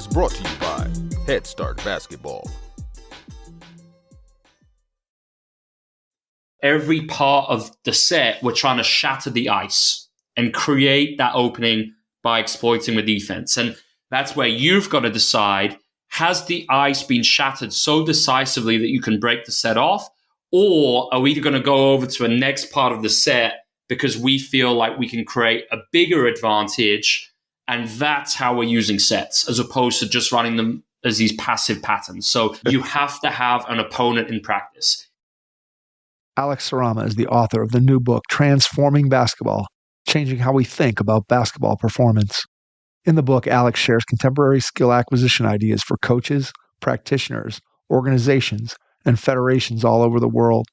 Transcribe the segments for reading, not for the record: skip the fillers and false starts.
is brought to you by Head Start Basketball. Every part of the set, we're trying to shatter the ice and create that opening by exploiting the defense. And that's where you've got to decide, has the ice been shattered so decisively that you can break the set off? Or are we going to go over to a next part of the set because we feel like we can create a bigger advantage? And that's how we're using sets, as opposed to just running them as these passive patterns. So you have to have an opponent in practice. Alex Sarama is the author of the new book, Transforming Basketball, Changing How We Think About Basketball Performance. In the book, Alex shares contemporary skill acquisition ideas for coaches, practitioners, organizations, and federations all over the world.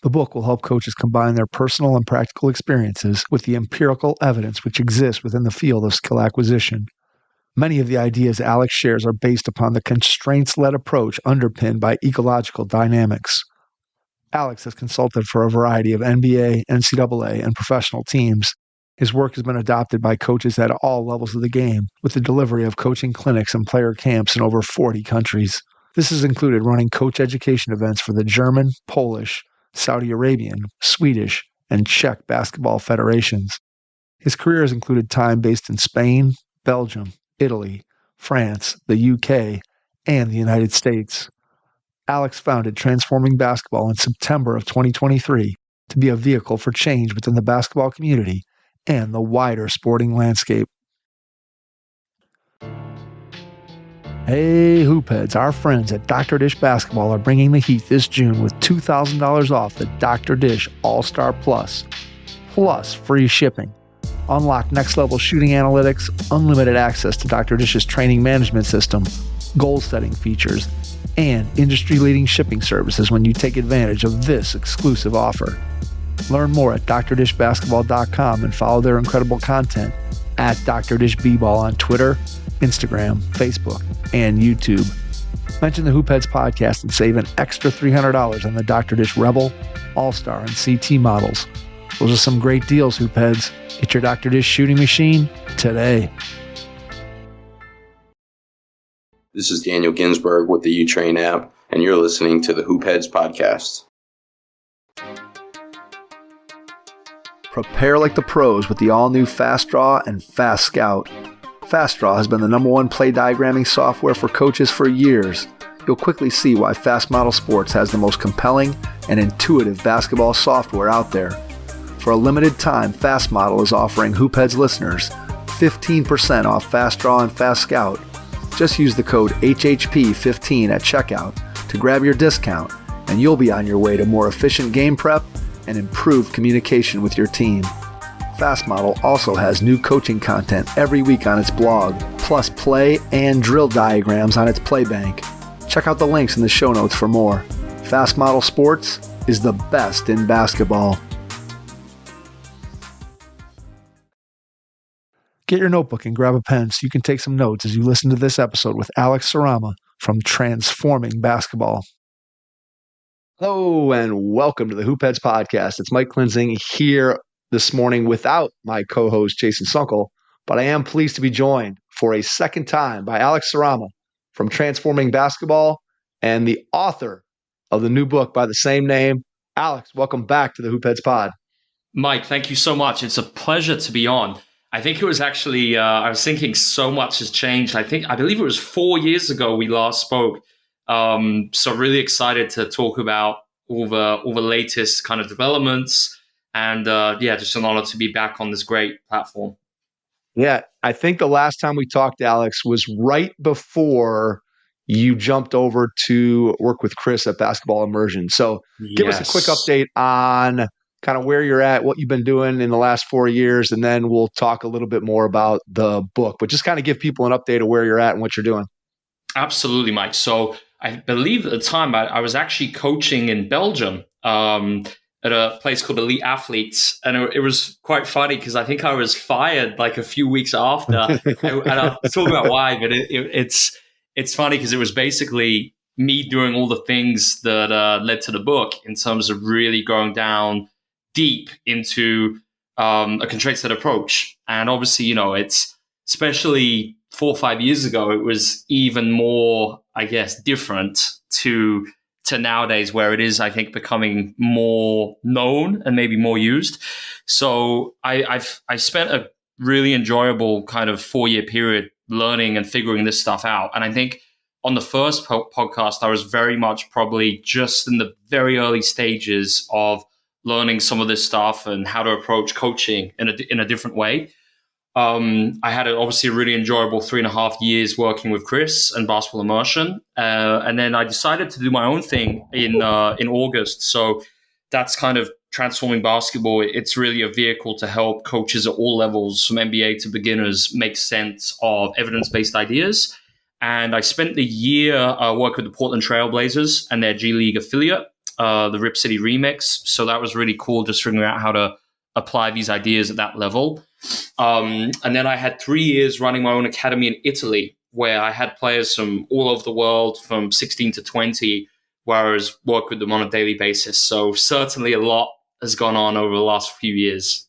The book will help coaches combine their personal and practical experiences with the empirical evidence which exists within the field of skill acquisition. Many of the ideas Alex shares are based upon the constraints-led approach underpinned by ecological dynamics. Alex has consulted for a variety of NBA, NCAA, and professional teams. His work has been adopted by coaches at all levels of the game, with the delivery of coaching clinics and player camps in over 40 countries. This has included running coach education events for the German, Polish, Saudi Arabian, Swedish, and Czech basketball federations. His career has included time based in Spain, Belgium, Italy, France, the UK, and the United States. Alex founded Transforming Basketball in September of 2023 to be a vehicle for change within the basketball community and the wider sporting landscape. Hey, Hoopheads, our friends at Dr. Dish Basketball are bringing the heat this June with $2,000 off the Dr. Dish All-Star Plus free shipping. Unlock next-level shooting analytics, unlimited access to Dr. Dish's training management system, goal-setting features, and industry-leading shipping services when you take advantage of this exclusive offer. Learn more at drdishbasketball.com and follow their incredible content at Dr. Dish B-Ball on Twitter, Instagram, Facebook, and YouTube. Mention the Hoopheads podcast and save an extra $300 on the Dr. Dish Rebel, All-Star, and CT models. Those are some great deals, Hoopheads. Get your Dr. Dish shooting machine today. This is Daniel Ginsberg with the U-Train app, and you're listening to the Hoopheads podcast. Prepare like the pros with the all-new Fast Draw and Fast Scout. Fast Draw has been the #1 play diagramming software for coaches for years. You'll quickly see why Fast Model Sports has the most compelling and intuitive basketball software out there. For a limited time, Fast Model is offering Hoopheads listeners 15% off Fast Draw and Fast Scout. Just use the code HHP15 at checkout to grab your discount, and you'll be on your way to more efficient game prep and improved communication with your team. Fast Model also has new coaching content every week on its blog, plus play and drill diagrams on its Playbank. Check out the links in the show notes for more. Fast Model Sports is the best in basketball. Get your notebook and grab a pen so you can take some notes as you listen to this episode with Alex Sarama from Transforming Basketball. Hello and welcome to the Hoopheads podcast. It's Mike Klinzing here this morning without my co-host Jason Sunkel, but I am pleased to be joined for a second time by Alex Sarama from Transforming Basketball and the author of the new book by the same name. Alex, welcome back to the Hoopheads pod. Mike, thank you so much. It's a pleasure to be on. I think it was actually, I was thinking so much has changed. I believe it was 4 years ago we last spoke. So really excited to talk about all the latest kind of developments. And just an honor to be back on this great platform. Yeah, I think the last time we talked, Alex, was right before you jumped over to work with Chris at Basketball Immersion. So give us a quick update on kind of where you're at, what you've been doing in the last 4 years, and then we'll talk a little bit more about the book. But just kind of give people an update of where you're at and what you're doing. Absolutely, Mike. So I believe at the time I was actually coaching in Belgium at a place called Elite Athletes. And it was quite funny because I think I was fired like a few weeks after. And I'll talk about why, but it's funny because it was basically me doing all the things that led to the book in terms of really going down deep into a constraint-set approach. And obviously, it's especially 4 or 5 years ago, it was even more, I guess, different to nowadays, where it is, I think, becoming more known and maybe more used. So I spent a really enjoyable kind of 4-year period learning and figuring this stuff out. And I think on the first podcast, I was very much probably just in the very early stages of learning some of this stuff and how to approach coaching in a different way. I had obviously a really enjoyable 3.5 years working with Chris and Basketball Immersion. And then I decided to do my own thing in August. So that's kind of Transforming Basketball. It's really a vehicle to help coaches at all levels, from NBA to beginners, make sense of evidence-based ideas. And I spent the year working with the Portland Trail Blazers and their G League affiliate, the Rip City Remix. So that was really cool, just figuring out how to apply these ideas at that level. And then I had 3 years running my own academy in Italy, where I had players from all over the world, from 16 to 20, where I was working with them on a daily basis. So certainly a lot has gone on over the last few years.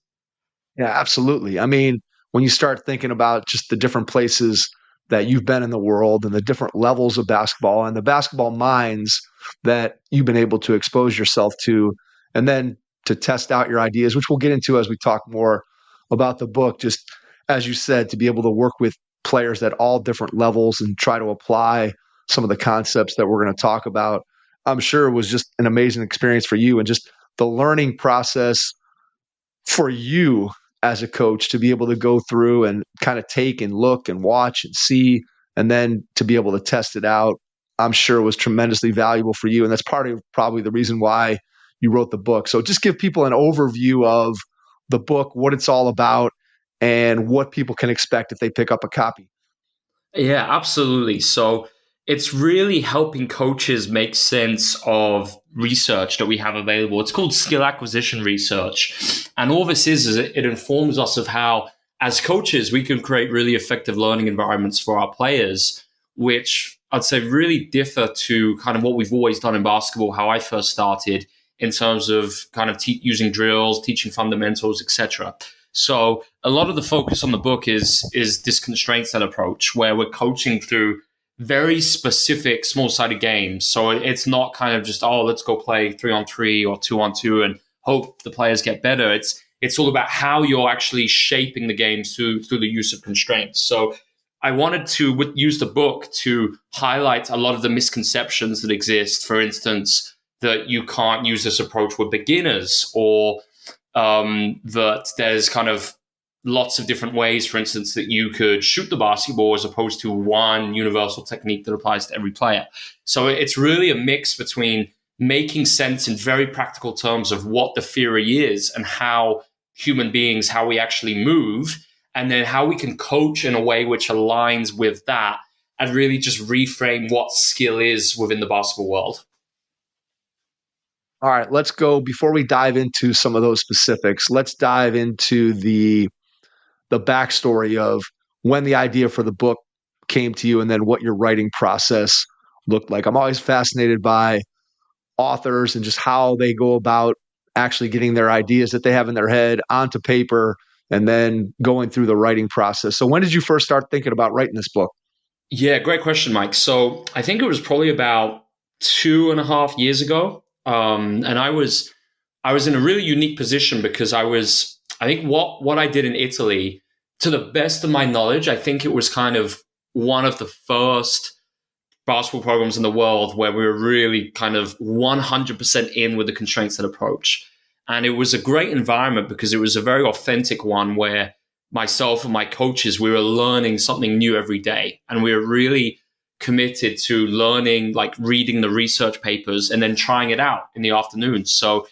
Yeah, absolutely. I mean, when you start thinking about just the different places that you've been in the world and the different levels of basketball and the basketball minds that you've been able to expose yourself to, and then to test out your ideas, which we'll get into as we talk more about the book, just as you said, to be able to work with players at all different levels and try to apply some of the concepts that we're going to talk about. I'm sure it was just an amazing experience for you, and just the learning process for you as a coach to be able to go through and kind of take and look and watch and see, and then to be able to test it out. I'm sure was tremendously valuable for you. And that's part of probably the reason why you wrote the book. So just give people an overview of the book, what it's all about, and what people can expect if they pick up a copy. Yeah, absolutely. So it's really helping coaches make sense of research that we have available. It's called skill acquisition research. And all this is it informs us of how, as coaches, we can create really effective learning environments for our players, which I'd say really differ to kind of what we've always done in basketball, how I first started, in terms of kind of using drills, teaching fundamentals, etc. So a lot of the focus on the book is this constraint set approach, where we're coaching through very specific small-sided games. So it's not kind of just, let's go play 3-on-3 or 2-on-2 and hope the players get better. It's all about how you're actually shaping the games through the use of constraints. So I wanted to use the book to highlight a lot of the misconceptions that exist. For instance, that you can't use this approach with beginners, or that there's kind of lots of different ways, for instance, that you could shoot the basketball as opposed to one universal technique that applies to every player. So it's really a mix between making sense in very practical terms of what the theory is and how human beings, how we actually move, and then how we can coach in a way which aligns with that and really just reframe what skill is within the basketball world. All right, let's go. Before we dive into some of those specifics, let's dive into the backstory of when the idea for the book came to you, and then what your writing process looked like. I'm always fascinated by authors and just how they go about actually getting their ideas that they have in their head onto paper and then going through the writing process. So when did you first start thinking about writing this book? Yeah, great question, Mike. So I think it was probably about 2.5 years ago. And I was in a really unique position because I think what I did in Italy, to the best of my knowledge, I think it was kind of one of the first basketball programs in the world where we were really kind of 100% in with the constraint set approach. And it was a great environment because it was a very authentic one where myself and my coaches, we were learning something new every day. And we were really committed to learning, like reading the research papers and then trying it out in the afternoon. So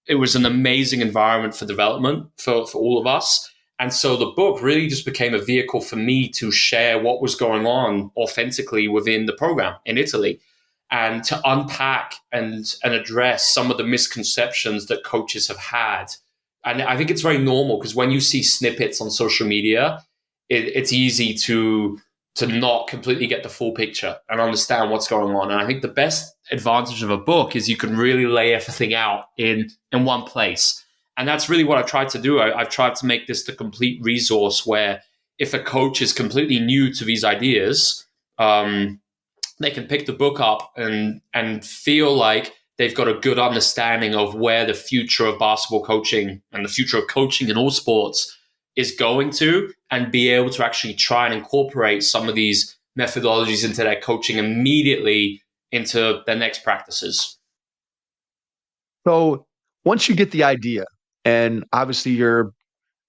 it was an amazing environment for development for all of us. And so the book really just became a vehicle for me to share what was going on authentically within the program in Italy, and to unpack and address some of the misconceptions that coaches have had. And I think it's very normal because when you see snippets on social media, it's easy to not completely get the full picture and understand what's going on. And I think the best advantage of a book is you can really lay everything out in one place. And that's really what I've tried to do. I've tried to make this the complete resource where if a coach is completely new to these ideas, they can pick the book up and feel like they've got a good understanding of where the future of basketball coaching and the future of coaching in all sports is going to, and be able to actually try and incorporate some of these methodologies into their coaching immediately into their next practices. So once you get the idea, and obviously you're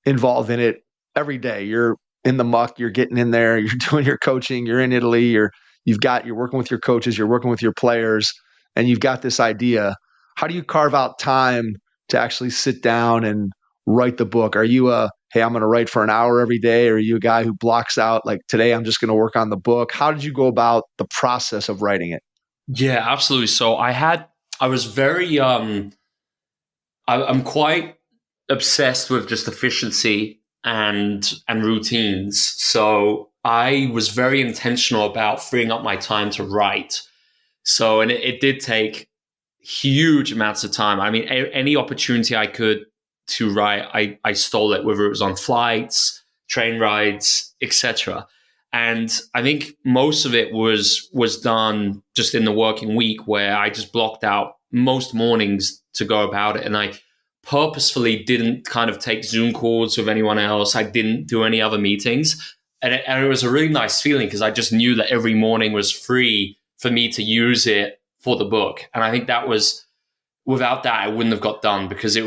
involved in it every day, you're in the muck, you're getting in there, you're doing your coaching, you're in Italy, you're working with your coaches, you're working with your players, and you've got this idea. How do you carve out time to actually sit down and write the book? Are you hey, I'm going to write for an hour every day? Or are you a guy who blocks out, like, today I'm just going to work on the book? How did you go about the process of writing it? Yeah, absolutely. So I was very, I'm quite obsessed with just efficiency and routines. So I was very intentional about freeing up my time to write. So, and it did take huge amounts of time. I mean, any opportunity I could to write, I stole it, whether it was on flights, train rides, etc. And I think most of it was done just in the working week, where I just blocked out most mornings to go about it. And I purposefully didn't kind of take Zoom calls with anyone else. I didn't do any other meetings. And it was a really nice feeling, because I just knew that every morning was free for me to use it for the book. And I think that was, without that, I wouldn't have got done, because it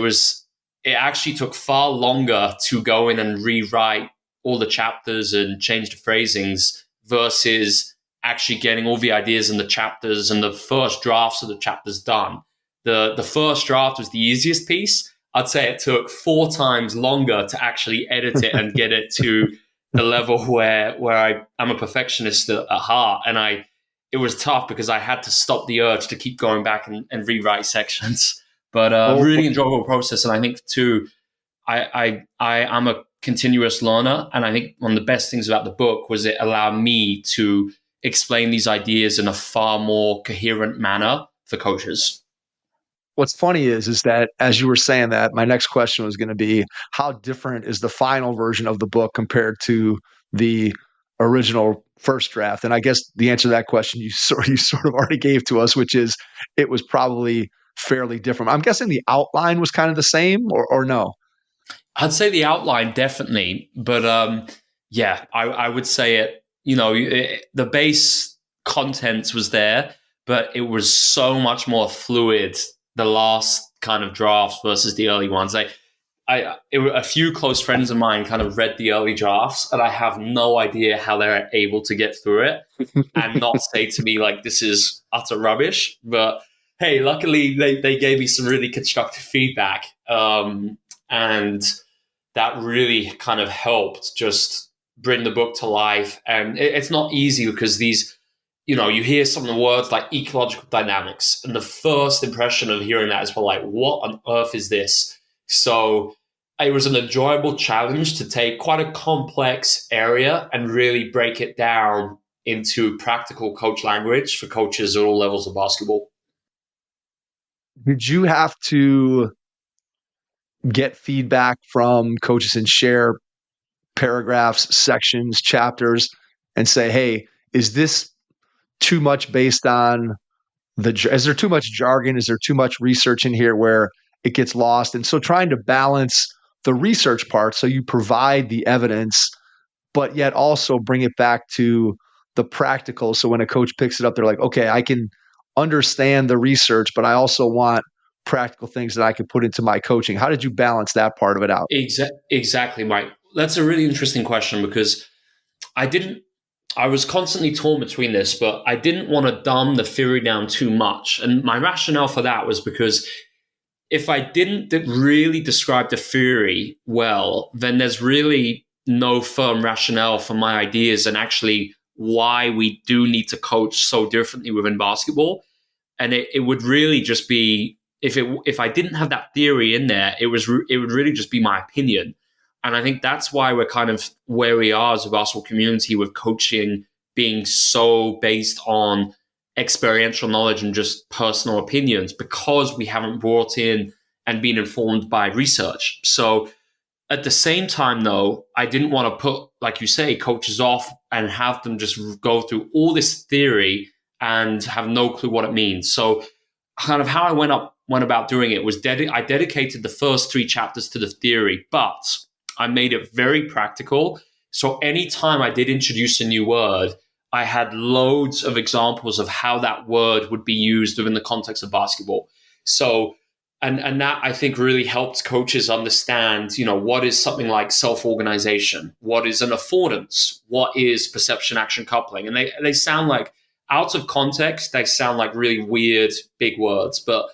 actually took far longer to go in and rewrite all the chapters and change the phrasings versus actually getting all the ideas in the chapters and the first drafts of the chapters done. The first draft was the easiest piece. I'd say it took 4 times longer to actually edit it and get it to the level where I'm a perfectionist at heart. And it was tough, because I had to stop the urge to keep going back and rewrite sections. But really enjoyable process. And I think too, I'm a continuous learner. And I think one of the best things about the book was it allowed me to explain these ideas in a far more coherent manner for coaches. What's funny is that as you were saying that, my next question was going to be, how different is the final version of the book compared to the original first draft? And I guess the answer to that question you sort of already gave to us, which is it was probably fairly different. I'm guessing the outline was kind of the same, or no? I'd say the outline definitely, but yeah, I would say it. The base content was there, but it was so much more fluid, the last kind of drafts versus the early ones. A few close friends of mine kind of read the early drafts, and I have no idea how they're able to get through it and not say to me, like, this is utter rubbish. But hey, luckily they gave me some really constructive feedback. And that really kind of helped just bring the book to life. And it's not easy, because these, you hear some of the words like ecological dynamics, and the first impression of hearing that is, well, like, what on earth is this? So it was an enjoyable challenge to take quite a complex area and really break it down into practical coach language for coaches at all levels of basketball. Did you have to get feedback from coaches and share paragraphs, sections, chapters, and say, hey, is this too much based on is there too much jargon? Is there too much research in here where it gets lost? And so trying to balance the research part, so you provide the evidence, but yet also bring it back to the practical. So when a coach picks it up, they're like, okay, I can understand the research, but I also want practical things that I can put into my coaching. How did you balance that part of it out? Exactly, Mike. That's a really interesting question, because I was constantly torn between this, but I didn't want to dumb the theory down too much. And my rationale for that was because if I didn't really describe the theory well, then there's really no firm rationale for my ideas and actually why we do need to coach so differently within basketball. And it would really just be, if I didn't have that theory in there, it would really just be my opinion. And I think that's why we're kind of where we are as a basketball community, with coaching being so based on experiential knowledge and just personal opinions, because we haven't brought in and been informed by research. So At the same time, though, I didn't want to put, like you say, coaches off and have them just go through all this theory and have no clue what it means. So kind of how I went about doing it was I dedicated the first 3 chapters to the theory, but I made it very practical. So anytime I did introduce a new word, I had loads of examples of how that word would be used within the context of basketball. So, and that I think really helped coaches understand, what is something like self-organization? What is an affordance? What is perception action coupling? And they sound like, out of context, they sound like really weird, big words. But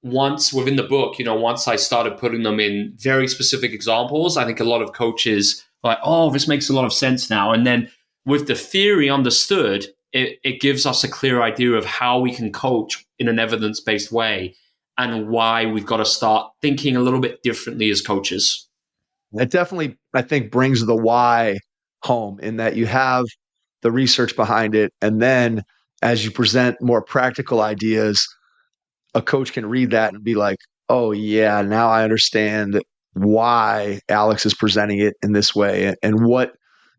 once within the book, once I started putting them in very specific examples, I think a lot of coaches are like, oh, this makes a lot of sense now. And then with the theory understood, it gives us a clear idea of how we can coach in an evidence-based way and why we've got to start thinking a little bit differently as coaches. It definitely, I think, brings the why home in that you have the research behind it. And then as you present more practical ideas, a coach can read that and be like, oh, yeah, now I understand why Alex is presenting it in this way. And what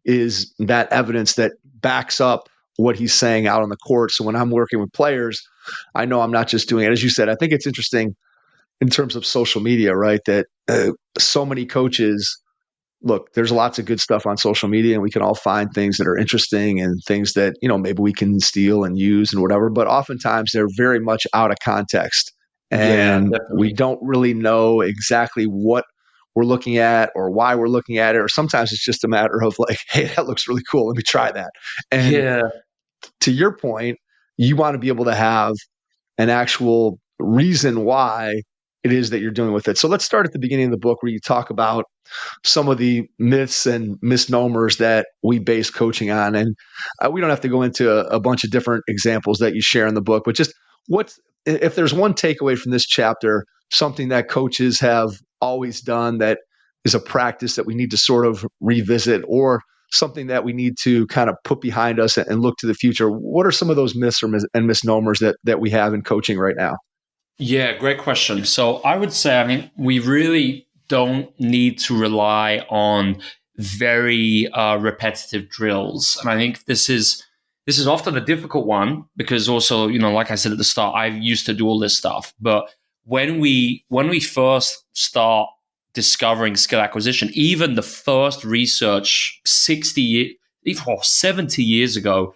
is that evidence that backs up what he's saying out on the court. So when I'm working with players, I know I'm not just doing it. As you said, I think it's interesting in terms of social media, right? That so many coaches, look, there's lots of good stuff on social media and we can all find things that are interesting and things that, maybe we can steal and use and whatever, but oftentimes they're very much out of context. And we don't really know exactly what we're looking at or why we're looking at it. Or sometimes it's just a matter of like, hey, that looks really cool. Let me try that. And to your point, you want to be able to have an actual reason why it is that you're doing with it. So let's start at the beginning of the book where you talk about some of the myths and misnomers that we base coaching on. And we don't have to go into a bunch of different examples that you share in the book, but just if there's one takeaway from this chapter, something that coaches have always done that is a practice that we need to sort of revisit, or something that we need to kind of put behind us and look to the future. What are some of those myths and misnomers that we have in coaching right now? Yeah, great question. So I would say, we really don't need to rely on very repetitive drills. And I think this is often a difficult one because also, like I said at the start, I used to do all this stuff. But when we first start discovering skill acquisition, even the first research 70 years ago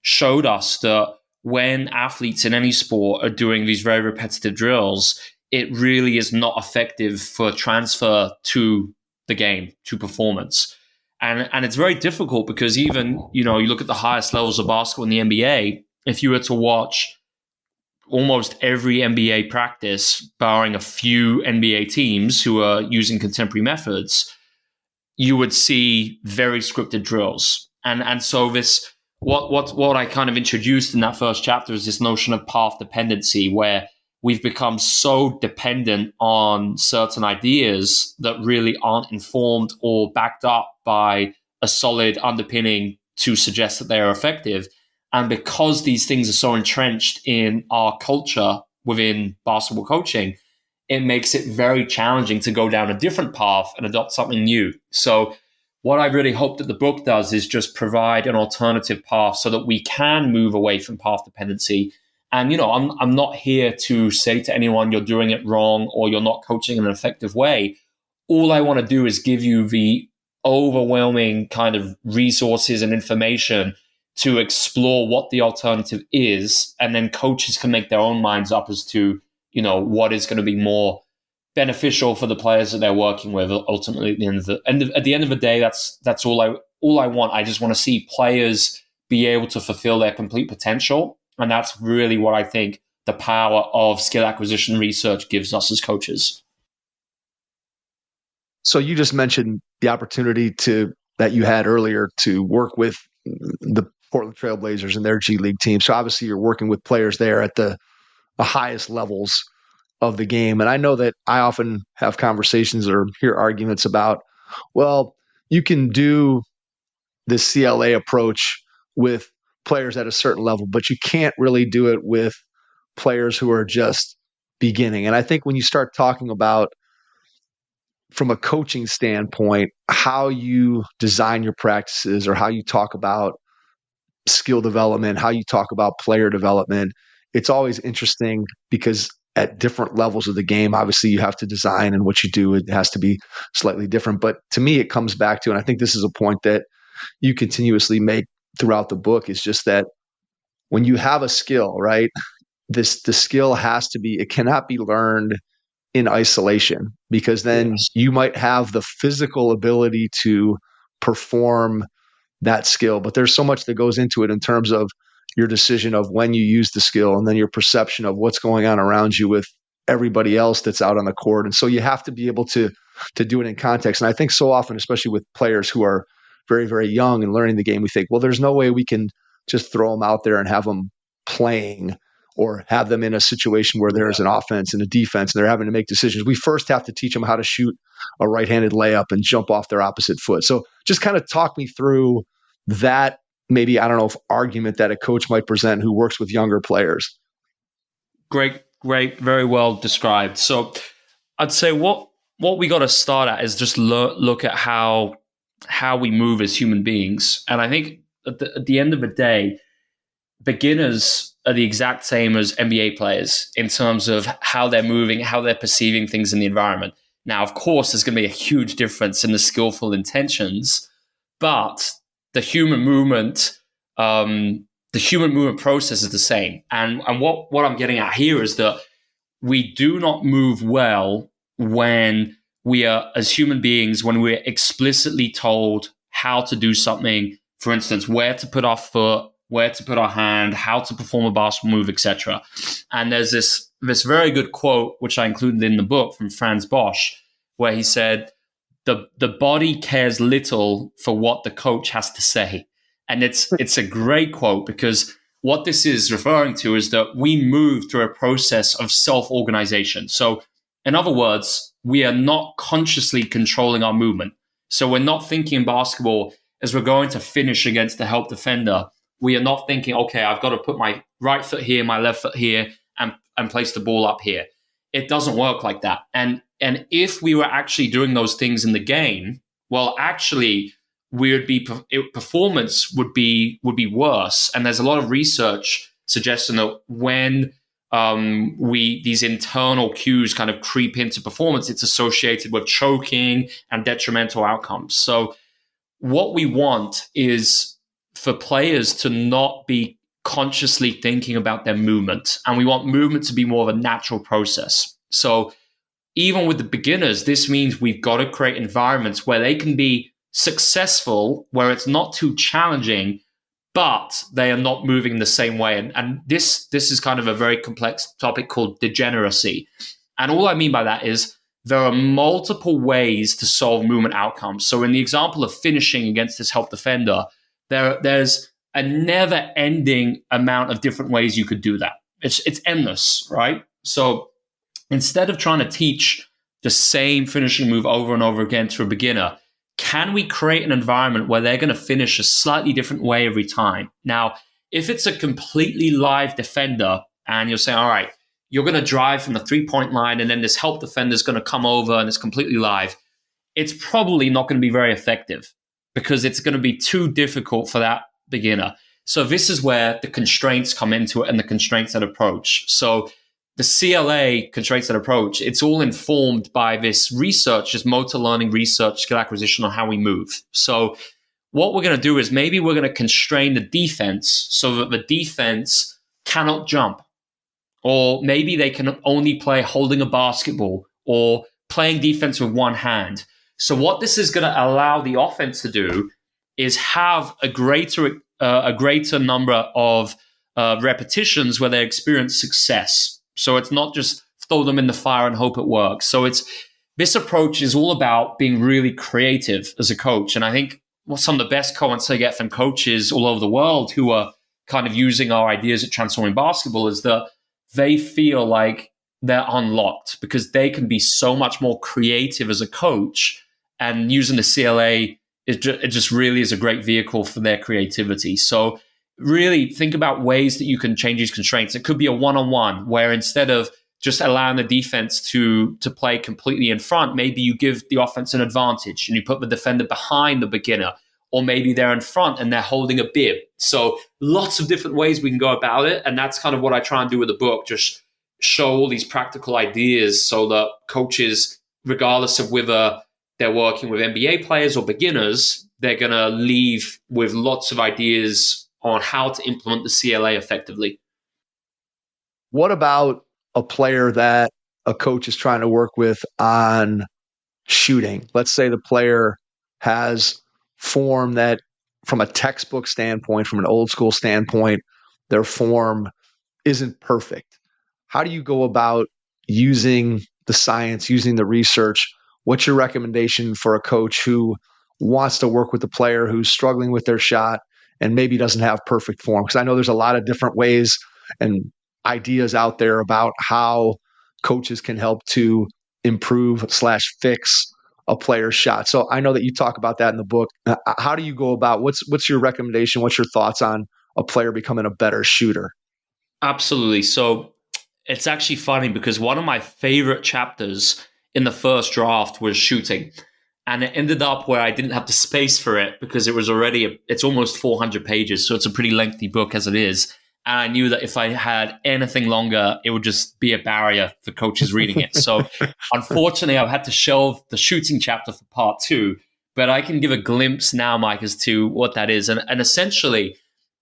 showed us that when athletes in any sport are doing these very repetitive drills, it really is not effective for transfer to the game, to performance. And it's very difficult because even, you look at the highest levels of basketball in the NBA, if you were to watch almost every NBA practice, barring a few NBA teams who are using contemporary methods, you would see very scripted drills. And so this, what I kind of introduced in that first chapter is this notion of path dependency, where we've become so dependent on certain ideas that really aren't informed or backed up by a solid underpinning to suggest that they are effective. And because these things are so entrenched in our culture within basketball coaching, it makes it very challenging to go down a different path and adopt something new. So what I really hope that the book does is just provide an alternative path so that we can move away from path dependency. And, I'm not here to say to anyone you're doing it wrong or you're not coaching in an effective way. All I want to do is give you the overwhelming kind of resources and information to explore what the alternative is. And then coaches can make their own minds up as to, what is going to be more beneficial for the players that they're working with. Ultimately, at the end of the day, that's all I want. I just want to see players be able to fulfill their complete potential. And that's really what I think the power of skill acquisition research gives us as coaches. So you just mentioned the opportunity that you had earlier to work with the Portland Trail Blazers and their G League team. So obviously you're working with players there at the highest levels of the game. And I know that I often have conversations or hear arguments about, well, you can do the CLA approach with players at a certain level, but you can't really do it with players who are just beginning. And I think when you start talking about from a coaching standpoint, how you design your practices or how you talk about skill development, how you talk about player development. It's always interesting because at different levels of the game, obviously you have to design, and what you do, it has to be slightly different. But to me, it comes back to, and I think this is a point that you continuously make throughout the book, is just that when you have a skill, right, the skill has to be, it cannot be learned in isolation, because then you might have the physical ability to perform that skill, but there's so much that goes into it in terms of your decision of when you use the skill, and then your perception of what's going on around you with everybody else that's out on the court. And so you have to be able to do it in context. And I think so often, especially with players who are very, very young and learning the game, we think, well, there's no way we can just throw them out there and have them playing, or have them in a situation where there's an offense and a defense and they're having to make decisions. We first have to teach them how to shoot a right-handed layup and jump off their opposite foot. So just kind of talk me through that, maybe, I don't know, if argument that a coach might present who works with younger players. Great, very well described. So I'd say what we got to start at is just look at how we move as human beings. And I think at the end of the day, beginners are the exact same as NBA players in terms of how they're moving, how they're perceiving things in the environment. Now, of course, there's going to be a huge difference in the skillful intentions, but the human movement process is the same. And what I'm getting at here is that we do not move well when we are, as human beings, when we're explicitly told how to do something. For instance, where to put our foot, where to put our hand, how to perform a basketball move, etc. And there's this very good quote, which I included in the book, from Franz Bosch, where he said, the body cares little for what the coach has to say. And it's a great quote, because what this is referring to is that we move through a process of self-organization. So in other words, we are not consciously controlling our movement. So we're not thinking in basketball, as we're going to finish against the help defender, we are not thinking, okay, I've got to put my right foot here, my left foot here, and place the ball up here. It doesn't work like that. And if we were actually doing those things in the game, well, actually, performance would be worse. And there's a lot of research suggesting that when these internal cues kind of creep into performance, it's associated with choking and detrimental outcomes. So what we want is for players to not be consciously thinking about their movement. And we want movement to be more of a natural process. So even with the beginners, this means we've got to create environments where they can be successful, where it's not too challenging, but they are not moving the same way. And this is kind of a very complex topic called degeneracy. And all I mean by that is there are multiple ways to solve movement outcomes. So in the example of finishing against this help defender, there's a never-ending amount of different ways you could do that. It's endless, right? So instead of trying to teach the same finishing move over and over again to a beginner, can we create an environment where they're going to finish a slightly different way every time? Now, if it's a completely live defender and you're saying, all right, you're going to drive from the three-point line and then this help defender is going to come over and it's completely live, it's probably not going to be very effective, because it's going to be too difficult for that beginner. So this is where the constraints come into it, and the constraints that approach. So the CLA constraints that approach, it's all informed by this research, this motor learning research, skill acquisition on how we move. So what we're going to do is maybe we're going to constrain the defense so that the defense cannot jump. Or maybe they can only play holding a basketball or playing defense with one hand. So what this is going to allow the offense to do is have a greater number of repetitions where they experience success. So it's not just throw them in the fire and hope it works. So this approach is all about being really creative as a coach. And I think some of the best comments I get from coaches all over the world who are kind of using our ideas at transforming basketball is that they feel like they're unlocked because they can be so much more creative as a coach. And using the CLA, it just really is a great vehicle for their creativity. So really think about ways that you can change these constraints. It could be a one-on-one where instead of just allowing the defense to play completely in front. Maybe you give the offense an advantage and you put the defender behind the beginner, or maybe they're in front and they're holding a bib. So lots of different ways we can go about it. And that's kind of what I try and do with the book, just show all these practical ideas so that coaches, regardless of whether they're working with NBA players or beginners, they're going to leave with lots of ideas on how to implement the CLA effectively. What about a player that a coach is trying to work with on shooting? Let's say the player has form that, from a textbook standpoint, from an old school standpoint, their form isn't perfect. How do you go about using the science, using the research? What's your recommendation for a coach who wants to work with the player who's struggling with their shot and maybe doesn't have perfect form? Because I know there's a lot of different ways and ideas out there about how coaches can help to improve/fix a player's shot. So I know that you talk about that in the book. How do you go about, what's your recommendation? What's your thoughts on a player becoming a better shooter? Absolutely. So it's actually funny because one of my favorite chapters in the first draft was shooting. And it ended up where I didn't have the space for it because it was already, it's almost 400 pages. So it's a pretty lengthy book as it is. And I knew that if I had anything longer, it would just be a barrier for coaches reading it. So unfortunately, I've had to shelve the shooting chapter for part 2. But I can give a glimpse now, Mike, as to what that is. And essentially,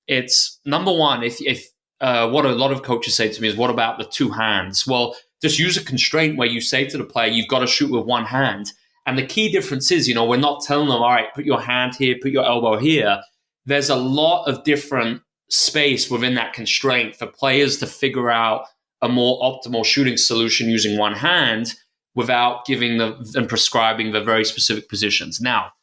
it's number one, if what a lot of coaches say to me is, what about the two hands? Well, just use a constraint where you say to the player, you've got to shoot with one hand. And the key difference is, we're not telling them, all right, put your hand here, put your elbow here. There's a lot of different space within that constraint for players to figure out a more optimal shooting solution using one hand without giving and prescribing the very specific positions. Now,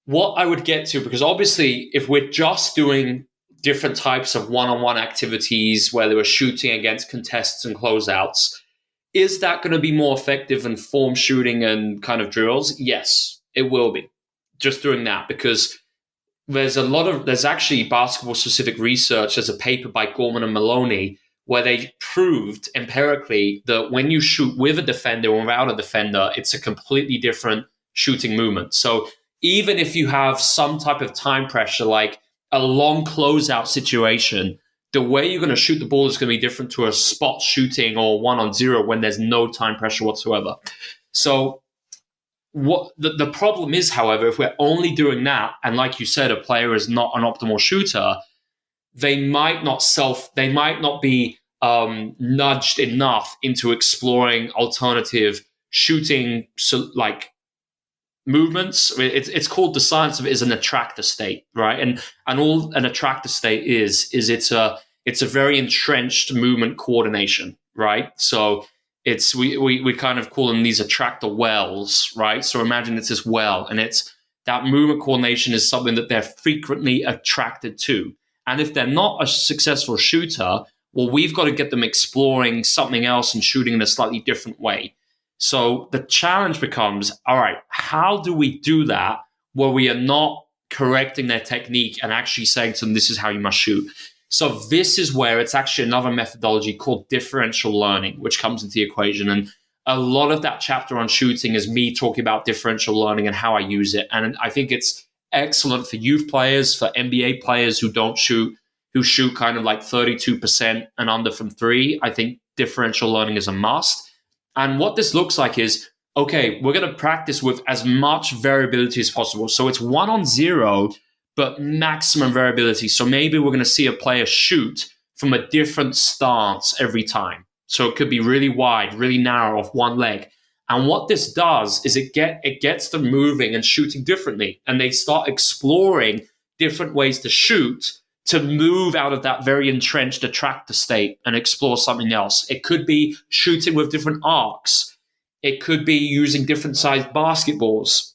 what I would get to, because obviously if we're just doing different types of one-on-one activities where they were shooting against contests and closeouts, is that going to be more effective than form shooting and kind of drills? Yes, it will be. Just doing that, because there's actually basketball-specific research. There's a paper by Gorman and Maloney where they proved empirically that when you shoot with a defender or without a defender, it's a completely different shooting movement. So even if you have some type of time pressure, like a long closeout situation, the way you're going to shoot the ball is going to be different to a spot shooting or 1-on-0 when there's no time pressure whatsoever. So what the problem is, however, if we're only doing that, and like you said, a player is not an optimal shooter, they might not be nudged enough into exploring alternative shooting movements. It's called, the science of it is an attractor state, right? And all an attractor state is it's a very entrenched movement coordination, right? So it's we kind of call them these attractor wells, right? So imagine it's this well, and it's that movement coordination is something that they're frequently attracted to. And if they're not a successful shooter, well, we've got to get them exploring something else and shooting in a slightly different way. So the challenge becomes, all right, how do we do that where we are not correcting their technique and actually saying to them, this is how you must shoot? So this is where it's actually another methodology called differential learning, which comes into the equation. And a lot of that chapter on shooting is me talking about differential learning and how I use it. And I think it's excellent for youth players, for NBA players who shoot kind of like 32% and under from 3. I think differential learning is a must. And what this looks like is, okay, we're going to practice with as much variability as possible. So it's 1-on-0, but maximum variability. So maybe we're going to see a player shoot from a different stance every time. So it could be really wide, really narrow off one leg. And what this does is it gets them moving and shooting differently. And they start exploring different ways to shoot to move out of that very entrenched attractor state and explore something else. It could be shooting with different arcs. It could be using different sized basketballs.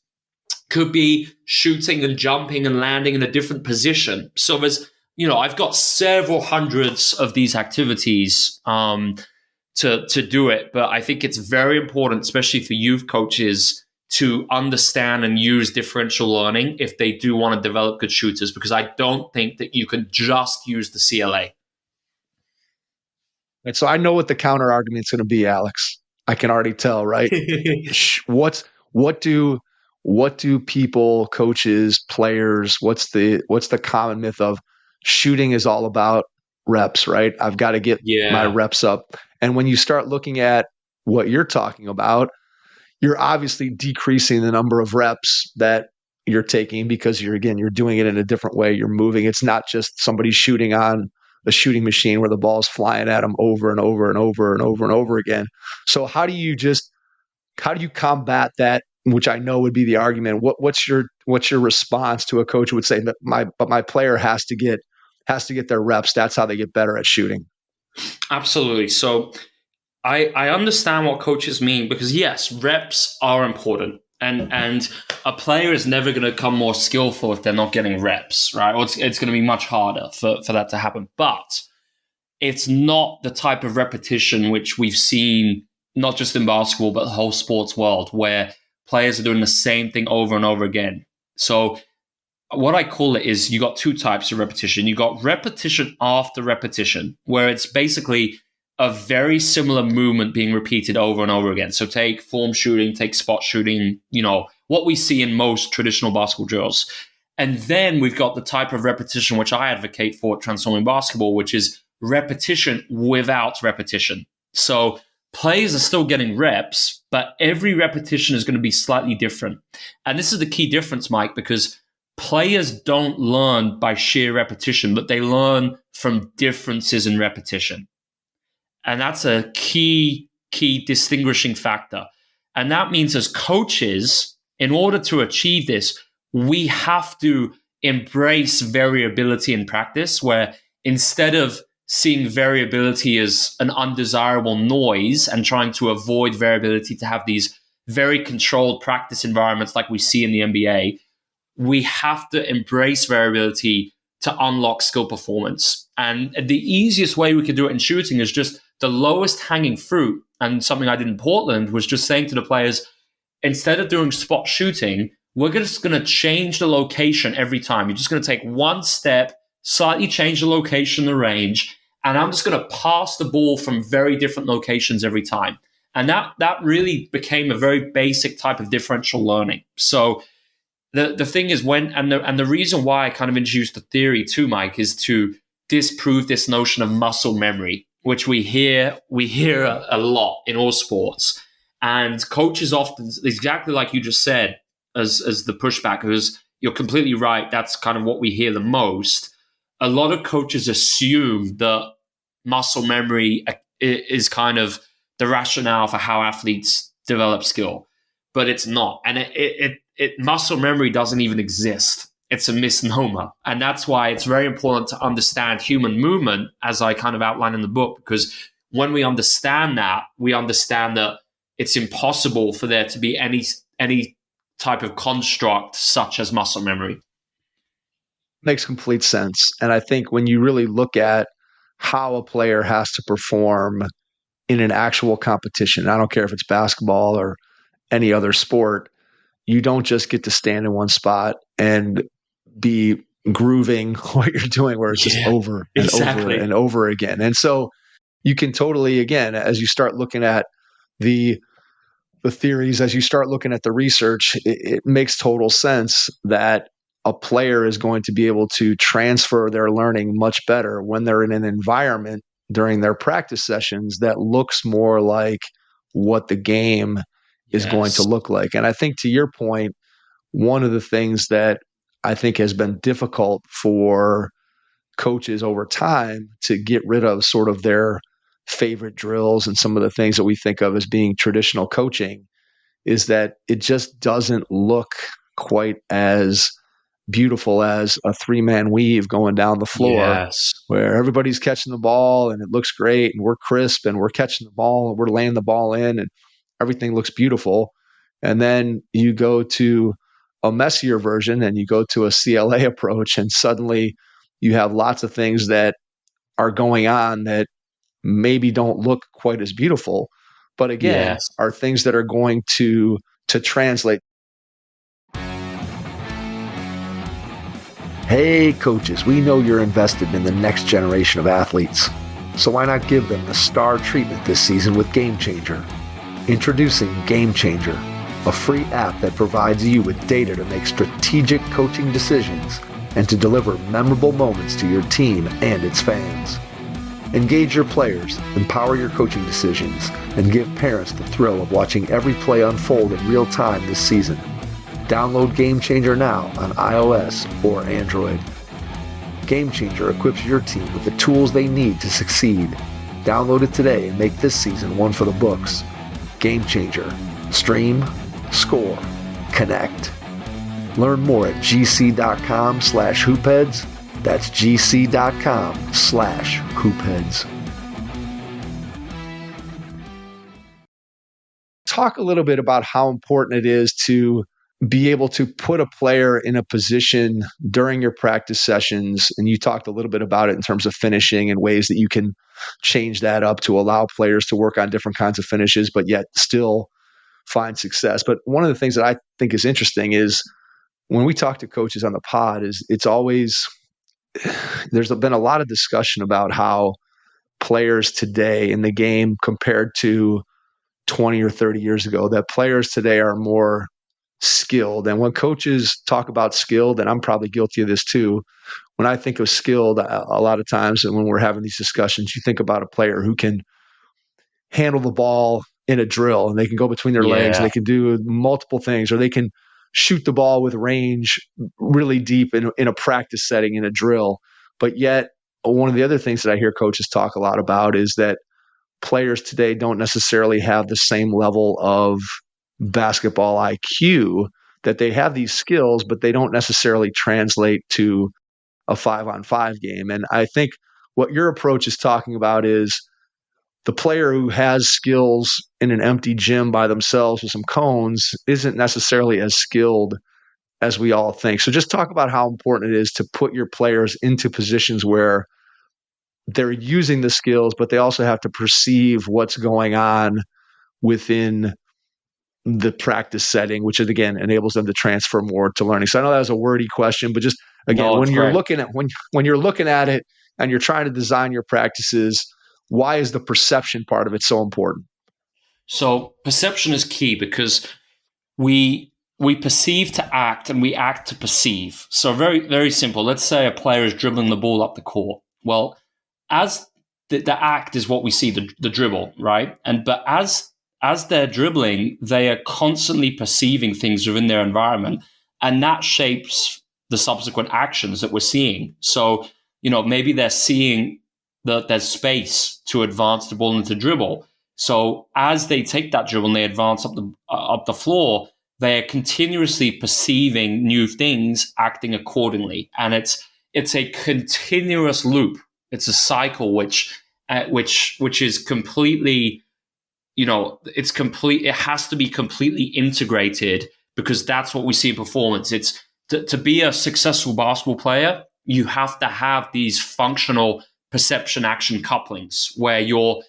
Could be shooting and jumping and landing in a different position. So there's, I've got several hundreds of these activities to do it. But I think it's very important, especially for youth coaches, to understand and use differential learning if they do want to develop good shooters, because I don't think that you can just use the CLA. And so I know what the counter argument's going to be, Alex. I can already tell, right? What do people, coaches, players, what's the common myth of shooting is all about reps, right? I've got to get my reps up. And when you start looking at what you're talking about, you're obviously decreasing the number of reps that you're taking because you're doing it in a different way. You're moving. It's not just somebody shooting on a shooting machine where the ball's flying at them over and over and over and over and over again. So how do you combat that, which I know would be the argument? What's your response to a coach who would say that my player has to get their reps. That's how they get better at shooting. Absolutely. So I understand what coaches mean, because yes, reps are important. And a player is never going to become more skillful if they're not getting reps, right? Or it's going to be much harder for that to happen. But it's not the type of repetition which we've seen, not just in basketball, but the whole sports world, where players are doing the same thing over and over again. So what I call it is, you got two types of repetition. You got repetition after repetition, where it's basically a very similar movement being repeated over and over again. So take form shooting, take spot shooting, what we see in most traditional basketball drills. And then we've got the type of repetition which I advocate for transforming basketball, which is repetition without repetition. So players are still getting reps, but every repetition is going to be slightly different. And this is the key difference, Mike, because players don't learn by sheer repetition, but they learn from differences in repetition. And that's a key distinguishing factor. And that means as coaches, in order to achieve this, we have to embrace variability in practice, where instead of seeing variability as an undesirable noise and trying to avoid variability to have these very controlled practice environments like we see in the NBA, we have to embrace variability to unlock skill performance. And the easiest way we can do it in shooting is just the lowest hanging fruit. And something I did in Portland was just saying to the players, instead of doing spot shooting, we're just going to change the location every time. You're just going to take one step, slightly change the location, the range, and I'm just going to pass the ball from very different locations every time. And that really became a very basic type of differential learning. So the thing is, the reason why I kind of introduced the theory too, Mike, is to disprove this notion of muscle memory, which we hear a lot in all sports. And coaches often, exactly like you just said, as the pushback, because you're completely right, that's kind of what we hear the most. A lot of coaches assume that muscle memory is kind of the rationale for how athletes develop skill, but it's not. And muscle memory doesn't even exist. It's a misnomer. And that's why it's very important to understand human movement, as I kind of outline in the book, because when we understand that it's impossible for there to be any type of construct such as muscle memory. Makes complete sense. And I think when you really look at how a player has to perform in an actual competition, I don't care if it's basketball or any other sport, you don't just get to stand in one spot and be grooving what you're doing where it's just over and over and over again. And so you can totally, again, as you start looking at the theories, as you start looking at the research, it makes total sense that a player is going to be able to transfer their learning much better when they're in an environment during their practice sessions that looks more like what the game is going to look like. And I think, to your point, one of the things that I think has been difficult for coaches over time to get rid of sort of their favorite drills and some of the things that we think of as being traditional coaching is that it just doesn't look quite as beautiful as a 3-man weave going down the floor where everybody's catching the ball and it looks great and we're crisp and we're catching the ball and we're laying the ball in and everything looks beautiful. And then you go to a messier version and you go to a CLA approach and suddenly you have lots of things that are going on that maybe don't look quite as beautiful, but again, are things that are going to translate. Hey, coaches, we know you're invested in the next generation of athletes. So why not give them the star treatment this season with Game Changer? Introducing Game Changer, a free app that provides you with data to make strategic coaching decisions and to deliver memorable moments to your team and its fans. Engage your players, empower your coaching decisions, and give parents the thrill of watching every play unfold in real time this season. Download Game Changer now on iOS or Android. Game Changer equips your team with the tools they need to succeed. Download it today and make this season one for the books. Game Changer. Stream, score, connect. Learn more at gc.com/hoopheads. That's gc.com/hoopheads. Talk a little bit about how important it is to be able to put a player in a position during your practice sessions. And you talked a little bit about it in terms of finishing and ways that you can change that up to allow players to work on different kinds of finishes, but yet still find success. But one of the things that I think is interesting is when we talk to coaches on the pod is it's always, there's been a lot of discussion about how players today in the game compared to 20 or 30 years ago, that players today are more skilled. And when coaches talk about skilled, and I'm probably guilty of this too, when I think of skilled, a lot of times and when we're having these discussions, you think about a player who can handle the ball in a drill and they can go between their legs, and they can do multiple things, or they can shoot the ball with range really deep in a practice setting in a drill. But yet, one of the other things that I hear coaches talk a lot about is that players today don't necessarily have the same level of basketball IQ, that they have these skills, but they don't necessarily translate to a 5-on-5 game. And I think what your approach is talking about is the player who has skills in an empty gym by themselves with some cones isn't necessarily as skilled as we all think. So just talk about how important it is to put your players into positions where they're using the skills, but they also have to perceive what's going on within the practice setting, which is, again, enables them to transfer more to learning. So I know that was a wordy question, but just again, when you're looking at when you're looking at it and you're trying to design your practices, why is the perception part of it so important? So perception is key because we perceive to act and we act to perceive. So very, very simple. Let's say a player is dribbling the ball up the court. Well, as the act is what we see, the dribble, right? But as they're dribbling, they are constantly perceiving things within their environment, and that shapes the subsequent actions that we're seeing. So, maybe they're seeing that there's space to advance the ball into dribble. So as they take that dribble and they advance up the floor, they're continuously perceiving new things, acting accordingly. And it's a continuous loop. It's a cycle which is completely, it's complete. It has to be completely integrated because that's what we see in performance. It's to be a successful basketball player, you have to have these functional perception action couplings where you're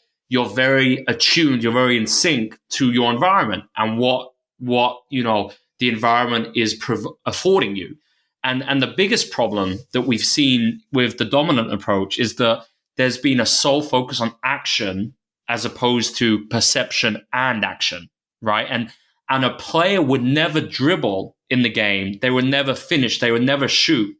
very attuned, you're very in sync to your environment and what the environment is affording you. And the biggest problem that we've seen with the dominant approach is that there's been a sole focus on action as opposed to perception and action, right? And a player would never dribble in the game. They would never finish. They would never shoot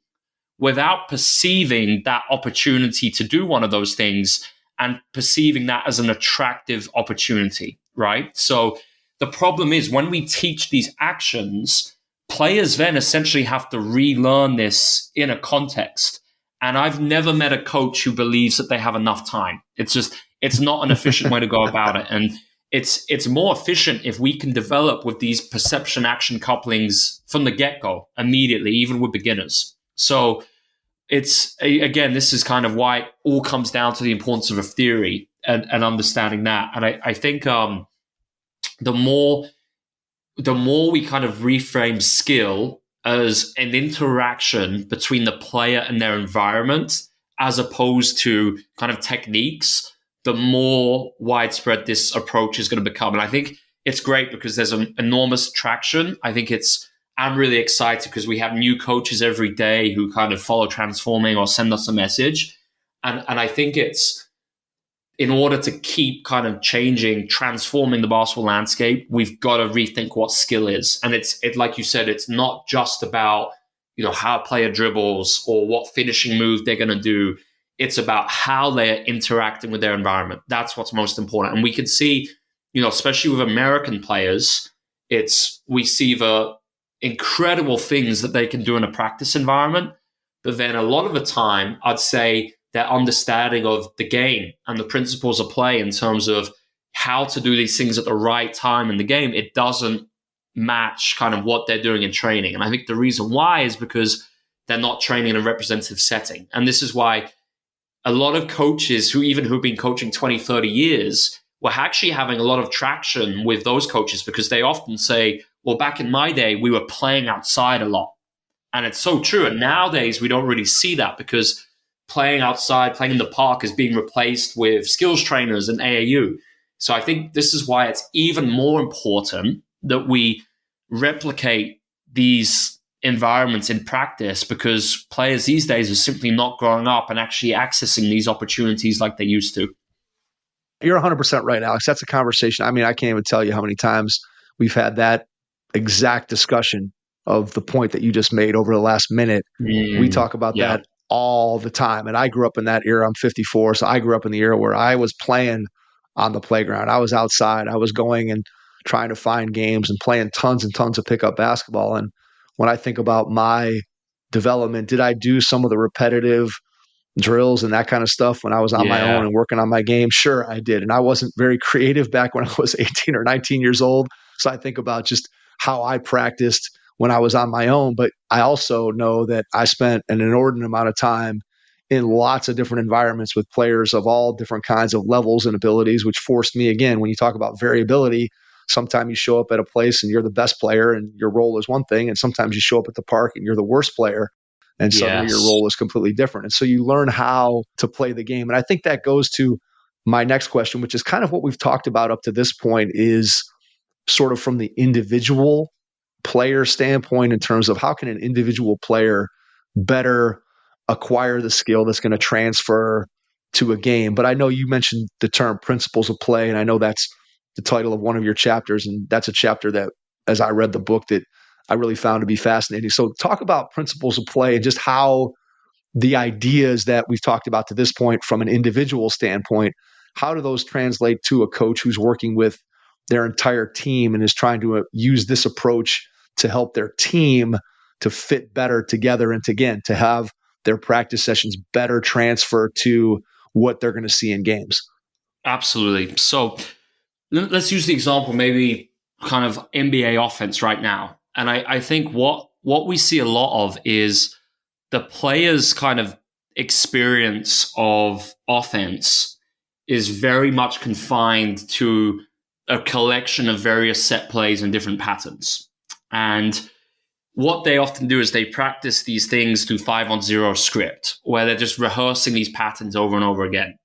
without perceiving that opportunity to do one of those things and perceiving that as an attractive opportunity, right? So the problem is when we teach these actions, players then essentially have to relearn this in a context. And I've never met a coach who believes that they have enough time. It's not an efficient way to go about it. And it's more efficient if we can develop with these perception action couplings from the get-go immediately, even with beginners. So this is kind of why it all comes down to the importance of a theory and understanding that. And I think the more we kind of reframe skill as an interaction between the player and their environment, as opposed to kind of techniques, the more widespread this approach is going to become. And I think it's great because there's an enormous traction. I'm really excited because we have new coaches every day who kind of follow Transforming or send us a message. And I think it's in order to keep kind of transforming the basketball landscape, we've got to rethink what skill is. And it's like you said, it's not just about, how a player dribbles or what finishing move they're going to do. It's about how they're interacting with their environment. That's what's most important. And we can see, especially with American players, we see the incredible things that they can do in a practice environment. But then a lot of the time, I'd say their understanding of the game and the principles of play in terms of how to do these things at the right time in the game, it doesn't match kind of what they're doing in training. And I think the reason why is because they're not training in a representative setting. And this is why a lot of coaches who've been coaching 20, 30 years, we're actually having a lot of traction with those coaches because they often say, well, back in my day, we were playing outside a lot. And it's so true. And nowadays, we don't really see that because playing outside, playing in the park is being replaced with skills trainers and AAU. So I think this is why it's even more important that we replicate these environments in practice, because players these days are simply not growing up and actually accessing these opportunities like they used to. You're 100% right, Alex. That's a conversation. I mean, I can't even tell you how many times we've had that exact discussion of the point that you just made over the last minute. We talk about that all the time. And I grew up in that era. I'm 54. So I grew up in the era where I was playing on the playground. I was outside. I was going and trying to find games and playing tons and tons of pickup basketball. And when I think about my development, did I do some of the repetitive drills and that kind of stuff when I was on my own and working on my game? Sure, I did. And I wasn't very creative back when I was 18 or 19 years old. So I think about just how I practiced when I was on my own. But I also know that I spent an inordinate amount of time in lots of different environments with players of all different kinds of levels and abilities, which forced me, again, when you talk about variability, sometimes you show up at a place and you're the best player and your role is one thing. And sometimes you show up at the park and you're the worst player. And suddenly your role is completely different. And so you learn how to play the game. And I think that goes to my next question, which is kind of what we've talked about up to this point, is sort of from the individual player standpoint in terms of how can an individual player better acquire the skill that's going to transfer to a game. But I know you mentioned the term principles of play, and I know that's the title of one of your chapters. And that's a chapter that, as I read the book, that I really found to be fascinating. So talk about principles of play and just how the ideas that we've talked about to this point from an individual standpoint, how do those translate to a coach who's working with their entire team and is trying to use this approach to help their team to fit better together and to, again, to have their practice sessions better transfer to what they're going to see in games? Absolutely. So let's use the example, maybe kind of NBA offense right now. And I think what we see a lot of is the players' kind of experience of offense is very much confined to a collection of various set plays and different patterns. And what they often do is they practice these things through 5-on-0 script, where they're just rehearsing these patterns over and over again.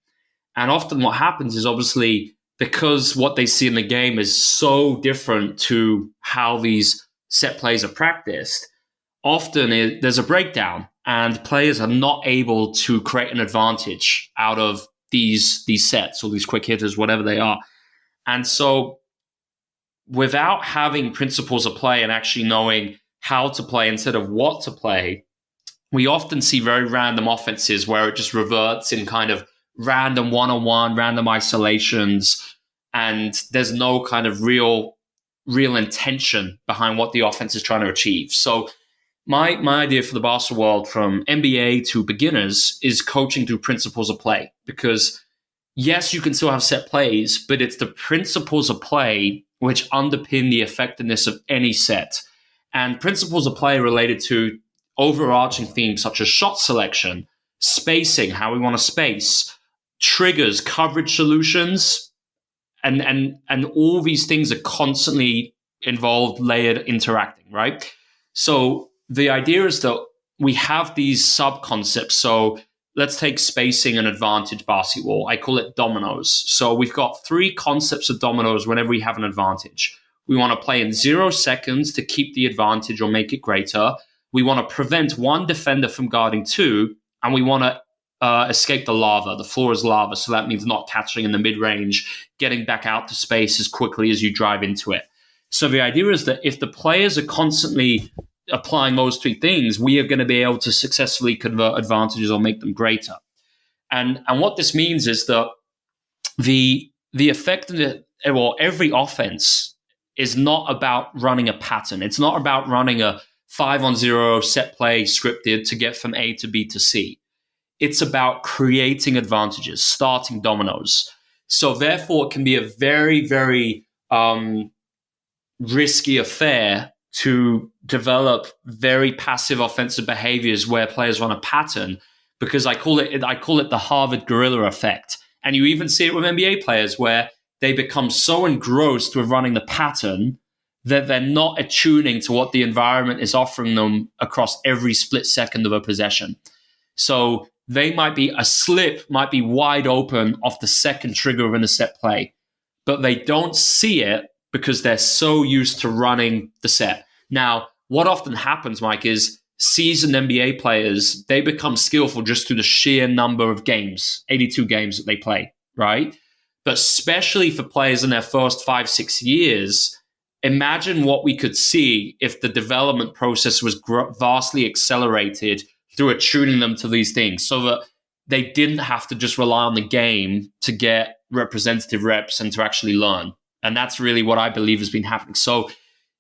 And often what happens is, obviously, because what they see in the game is so different to how these set plays are practiced, often there's a breakdown and players are not able to create an advantage out of these sets or these quick hitters, whatever they are. And so without having principles of play and actually knowing how to play instead of what to play, we often see very random offenses where it just reverts in kind of random one-on-one, random isolations, and there's no kind of real intention behind what the offense is trying to achieve. So my idea for the basketball world, from NBA to beginners, is coaching through principles of play. Because yes, you can still have set plays, but it's the principles of play which underpin the effectiveness of any set. And principles of play related to overarching themes such as shot selection, spacing, how we want to space, triggers, coverage solutions, and all these things are constantly involved, layered, interacting, right? So the idea is that we have these sub-concepts. So let's take spacing and advantage basketball. I call it dominoes. So we've got 3 concepts of dominoes whenever we have an advantage. We want to play in 0 seconds to keep the advantage or make it greater. We want to prevent one defender from guarding 2, and we want to escape the lava. The floor is lava, so that means not catching in the mid-range, getting back out to space as quickly as you drive into it. So the idea is that if the players are constantly applying those three things, we are going to be able to successfully convert advantages or make them greater. And what this means is that the effect of it, well, every offense is not about running a pattern. It's not about running a 5-on-0 set play scripted to get from A to B to C. It's about creating advantages, starting dominoes. So therefore, it can be a very, very risky affair to develop very passive offensive behaviors where players run a pattern, because I call it the Harvard gorilla effect. And you even see it with NBA players where they become so engrossed with running the pattern that they're not attuning to what the environment is offering them across every split second of a possession. So they might be, a slip might be wide open off the second trigger of an set play, but they don't see it because they're so used to running the set. Now, what often happens, Mike, is seasoned NBA players, they become skillful just through the sheer number of games, 82 games that they play, right? But especially for players in their first 5-6 years, imagine what we could see if the development process was vastly accelerated through attuning them to these things, so that they didn't have to just rely on the game to get representative reps and to actually learn. And that's really what I believe has been happening. So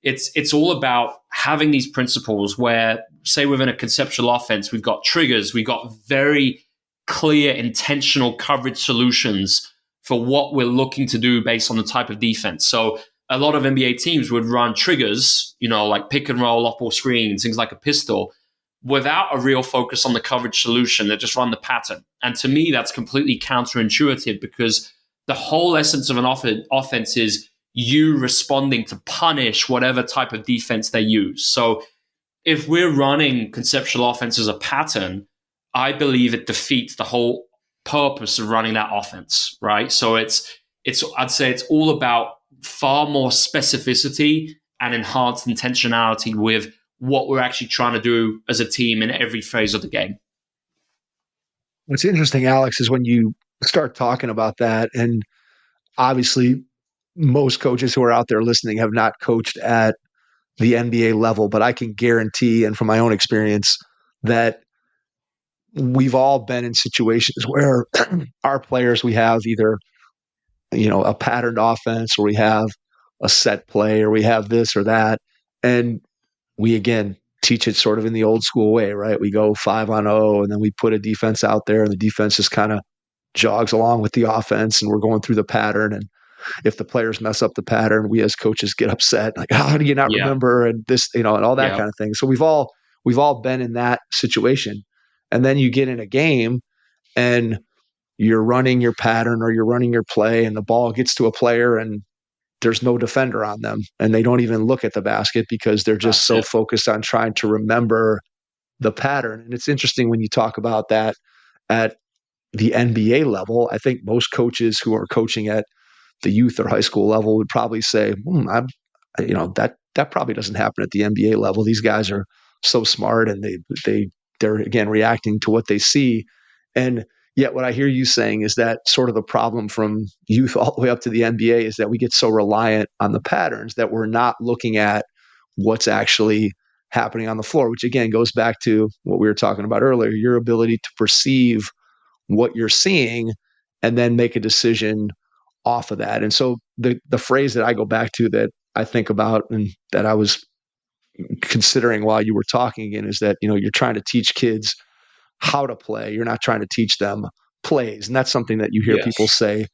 it's all about having these principles where, say, within a conceptual offense, we've got triggers, we've got very clear, intentional coverage solutions for what we're looking to do based on the type of defense. So a lot of NBA teams would run triggers, like pick and roll, off-ball screens, things like a pistol, without a real focus on the coverage solution. They just run the pattern. And to me, that's completely counterintuitive, because the whole essence of an offense is you responding to punish whatever type of defense they use. So if we're running conceptual offense as a pattern, I believe it defeats the whole purpose of running that offense, right? So I'd say it's all about far more specificity and enhanced intentionality with what we're actually trying to do as a team in every phase of the game. What's interesting, Alex, is when you start talking about that, and obviously most coaches who are out there listening have not coached at the NBA level, but I can guarantee, and from my own experience, that we've all been in situations where our players, we have either, a patterned offense, or we have a set play, or we have this or that. And we, again, teach it sort of in the old school way, right? We go 5-on-0, and then we put a defense out there, and the defense just kind of jogs along with the offense, and we're going through the pattern. And if the players mess up the pattern, we as coaches get upset, like, how do you not remember? And this, and all that kind of thing. So we've all been in that situation. And then you get in a game and you're running your pattern or you're running your play, and the ball gets to a player and there's no defender on them, and they don't even look at the basket because they're just so focused on trying to remember the pattern. And it's interesting when you talk about that at the NBA level. I think most coaches who are coaching at the youth or high school level would probably say, that probably doesn't happen at the NBA level. These guys are so smart, and they're again reacting to what they see. And yet what I hear you saying is that sort of the problem from youth all the way up to the NBA is that we get so reliant on the patterns that we're not looking at what's actually happening on the floor, which again goes back to what we were talking about earlier, your ability to perceive what you're seeing and then make a decision off of that. And so the phrase that I go back to, that I think about and that I was considering while you were talking again, is that, you're trying to teach kids how to play. You're not trying to teach them plays. And that's something that you hear people say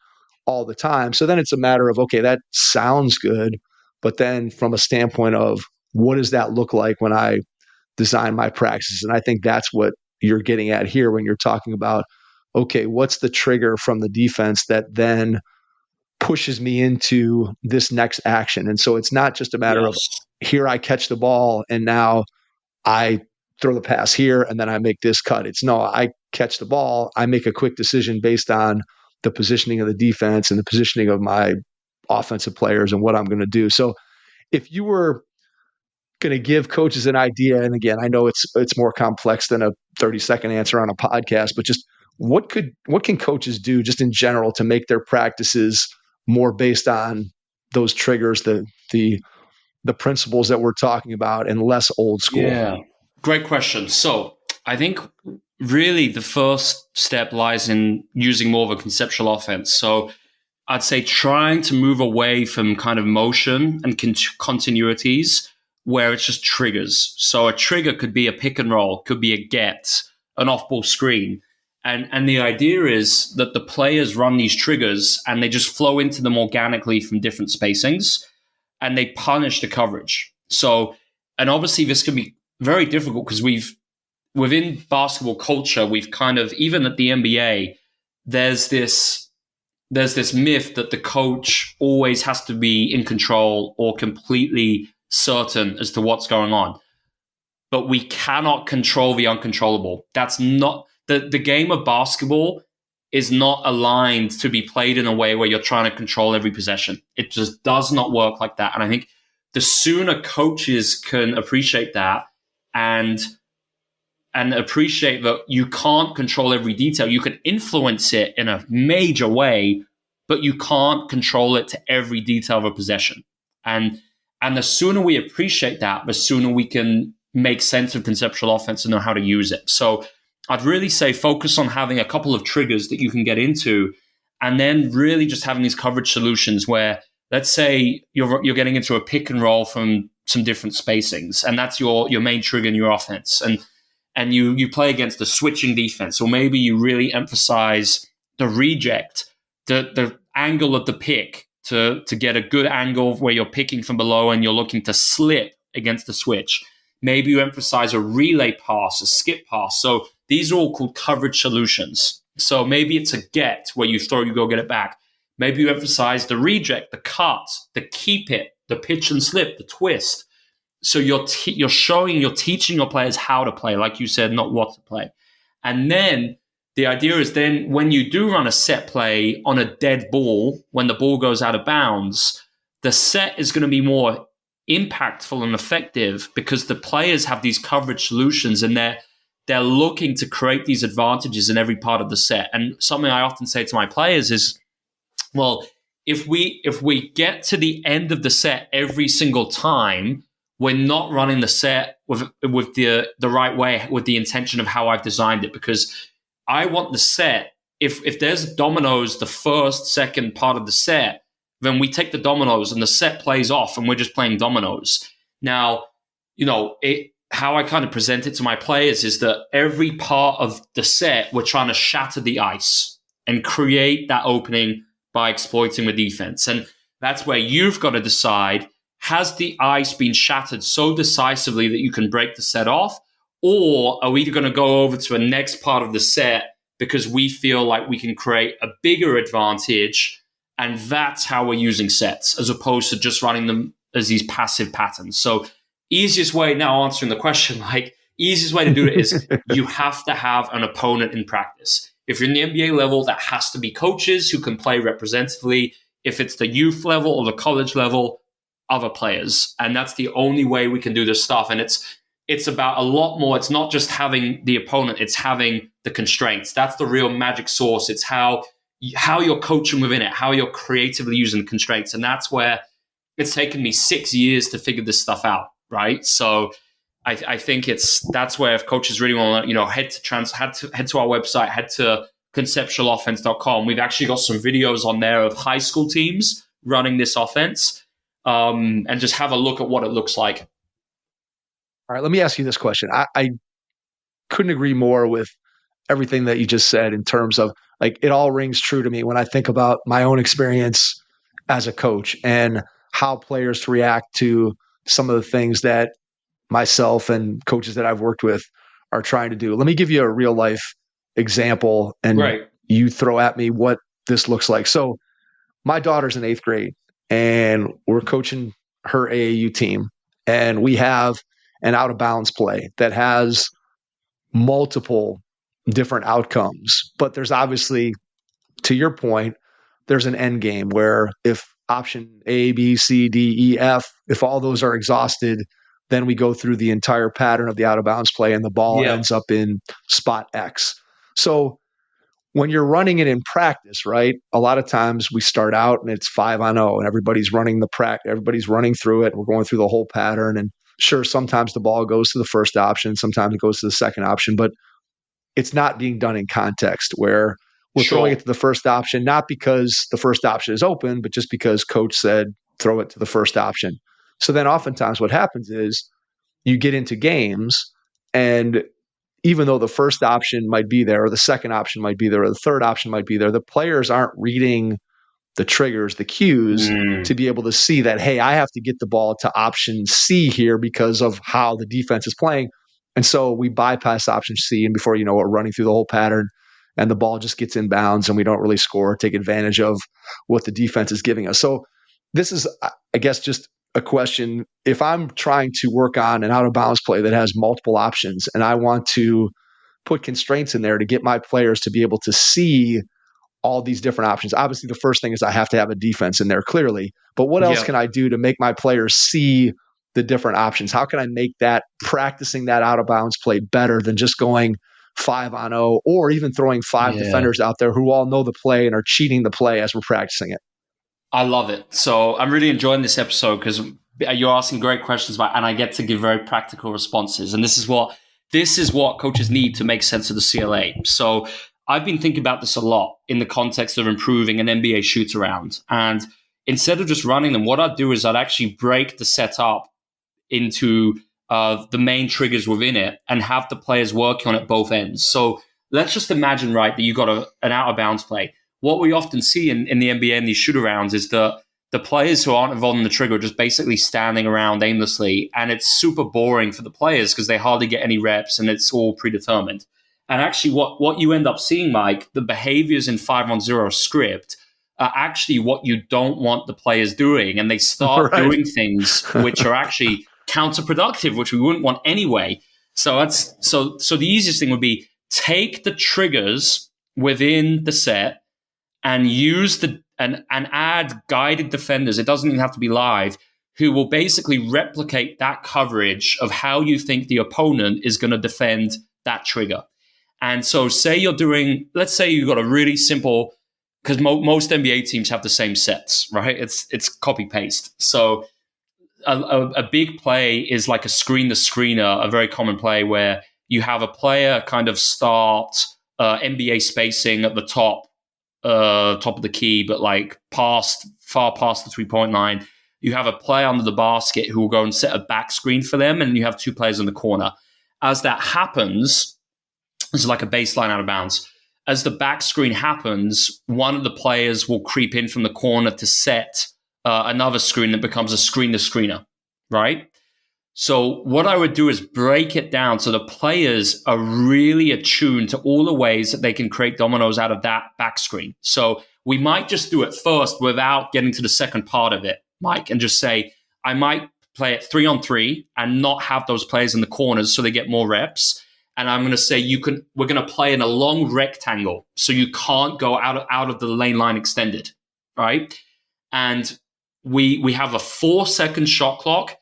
all the time. So then it's a matter of, okay, that sounds good, but then from a standpoint of what does that look like when I design my practices? And I think that's what you're getting at here when you're talking about, okay, what's the trigger from the defense that then pushes me into this next action? And so it's not just a matter of, here I catch the ball and now I throw the pass here and then I make this cut. It's no, I catch the ball, I make a quick decision based on the positioning of the defense and the positioning of my offensive players and what I'm going to do. So if you were going to give coaches an idea, and again, I know it's more complex than a 30-second answer on a podcast, but just what can coaches do just in general to make their practices more based on those triggers, the principles that we're talking about, and less old school? Yeah, great question. So I think really the first step lies in using more of a conceptual offense. So I'd say trying to move away from kind of motion and continuities where it's just triggers. So a trigger could be a pick and roll, could be a get, an off-ball screen. And the idea is that the players run these triggers and they just flow into them organically from different spacings, and they punish the coverage. So, and obviously this can be very difficult because within basketball culture, we've kind of, even at the NBA, there's this myth that the coach always has to be in control or completely certain as to what's going on. But we cannot control the uncontrollable. That's not the game of basketball is not aligned to be played in a way where you're trying to control every possession. It just does not work like that. And I think the sooner coaches can appreciate that and appreciate that you can't control every detail. You can influence it in a major way, but you can't control it to every detail of a possession. And the sooner we appreciate that, the sooner we can make sense of conceptual offense and know how to use it. So I'd really say focus on having a couple of triggers that you can get into, and then really just having these coverage solutions where, let's say you're getting into a pick and roll from some different spacings, and that's your main trigger in your offense. And you play against the switching defense, or maybe you really emphasize the reject, the angle of the pick to get a good angle where you're picking from below and you're looking to slip against the switch. Maybe you emphasize a relay pass, a skip pass. So these are all called coverage solutions. So maybe it's a get where you throw, you go get it back. Maybe you emphasize the reject, the cut, the keep it, the pitch and slip, the twist. So you're teaching your players how to play, like you said, not what to play. And then the idea is then when you do run a set play on a dead ball, when the ball goes out of bounds, the set is going to be more impactful and effective because the players have these coverage solutions and they're looking to create these advantages in every part of the set. And something I often say to my players is, well, if we get to the end of the set every single time, we're not running the set with the right way, with the intention of how I've designed it, because I want the set, if there's dominoes the first, second part of the set, then we take the dominoes and the set plays off and we're just playing dominoes. Now, how I kind of present it to my players is that every part of the set, we're trying to shatter the ice and create that opening by exploiting the defense. And that's where you've got to decide, has the ice been shattered so decisively that you can break the set off? Or are we going to go over to a next part of the set because we feel like we can create a bigger advantage? And that's how we're using sets, as opposed to just running them as these passive patterns. So easiest way, now answering the question, easiest way to do it is you have to have an opponent in practice. If you're in the NBA level, that has to be coaches who can play representatively. If it's the youth level or the college level, other players. And that's the only way we can do this stuff. And it's about a lot more. It's not just having the opponent, it's having the constraints. That's the real magic sauce. It's how you're coaching within it, how you're creatively using constraints. And that's where it's taken me 6 years to figure this stuff out, right? So I think that's where if coaches really want to, head to our website, head to conceptualoffense.com. We've actually got some videos on there of high school teams running this offense, and just have a look at what it looks like. All right, let me ask you this question. I couldn't agree more with everything that you just said in terms of, it all rings true to me when I think about my own experience as a coach and how players react to some of the things that myself and coaches that I've worked with are trying to do. Let me give you a real life example, and you throw at me what this looks like. So my daughter's in 8th grade and we're coaching her AAU team, and we have an out of bounds play that has multiple different outcomes. But there's obviously, to your point, there's an end game where if option A, B, C, D, E, F, if all those are exhausted, then we go through the entire pattern of the out of bounds play and the ball ends up in spot X. So when you're running it in practice, right? A lot of times we start out and it's 5-on-0 and everybody's running everybody's running through it. We're going through the whole pattern. And sure, sometimes the ball goes to the first option, sometimes it goes to the second option, but it's not being done in context where we're throwing it to the first option, not because the first option is open, but just because coach said, throw it to the first option. So then oftentimes what happens is you get into games, and even though the first option might be there, or the second option might be there, or the third option might be there, the players aren't reading the triggers, the cues to be able to see that, hey, I have to get the ball to option C here because of how the defense is playing. And so we bypass option C, and before you know it, we're running through the whole pattern, and the ball just gets in bounds, and we don't really score, take advantage of what the defense is giving us. So this is, I guess, just a question. If I'm trying to work on an out of bounds play that has multiple options and I want to put constraints in there to get my players to be able to see all these different options, obviously the first thing is I have to have a defense in there clearly, but what else can I do to make my players see the different options? How can I make that practicing that out of bounds play better than just going 5-on-0 or even throwing five defenders out there who all know the play and are cheating the play as we're practicing it? I love it. So I'm really enjoying this episode because you're asking great questions about, and I get to give very practical responses. And this is what coaches need to make sense of the CLA. So I've been thinking about this a lot in the context of improving an NBA shoot around. And instead of just running them, what I'd do is I'd actually break the setup into the main triggers within it and have the players working on it both ends. So let's just imagine, right, that you got an out of bounds play. What we often see in the NBA in these shoot-arounds is that the players who aren't involved in the trigger are just basically standing around aimlessly, and it's super boring for the players because they hardly get any reps and it's all predetermined. And actually what you end up seeing, Mike, the behaviors in 5-on-0 script are actually what you don't want the players doing, and they start doing things which are actually counterproductive, which we wouldn't want anyway. So the easiest thing would be take the triggers within the set and use and add guided defenders. It doesn't even have to be live, who will basically replicate that coverage of how you think the opponent is going to defend that trigger. And so let's say you've got a really simple, because most NBA teams have the same sets, right? It's copy paste. So a big play is like a screen the screener, a very common play where you have a player kind of start NBA spacing at the top of the key, but like far past the 3-point line. You have a player under the basket who will go and set a back screen for them, and you have two players in the corner. As that happens, this is like a baseline out of bounds. As the back screen happens, one of the players will creep in from the corner to set another screen that becomes a screen to screener, right? So what I would do is break it down so the players are really attuned to all the ways that they can create dominoes out of that back screen. So we might just do it first without getting to the second part of it, Mike, and just say, I might play it 3-on-3 and not have those players in the corners so they get more reps. And I'm going to say we're going to play in a long rectangle so you can't go out of the lane line extended, right? And we have a 4-second shot clock.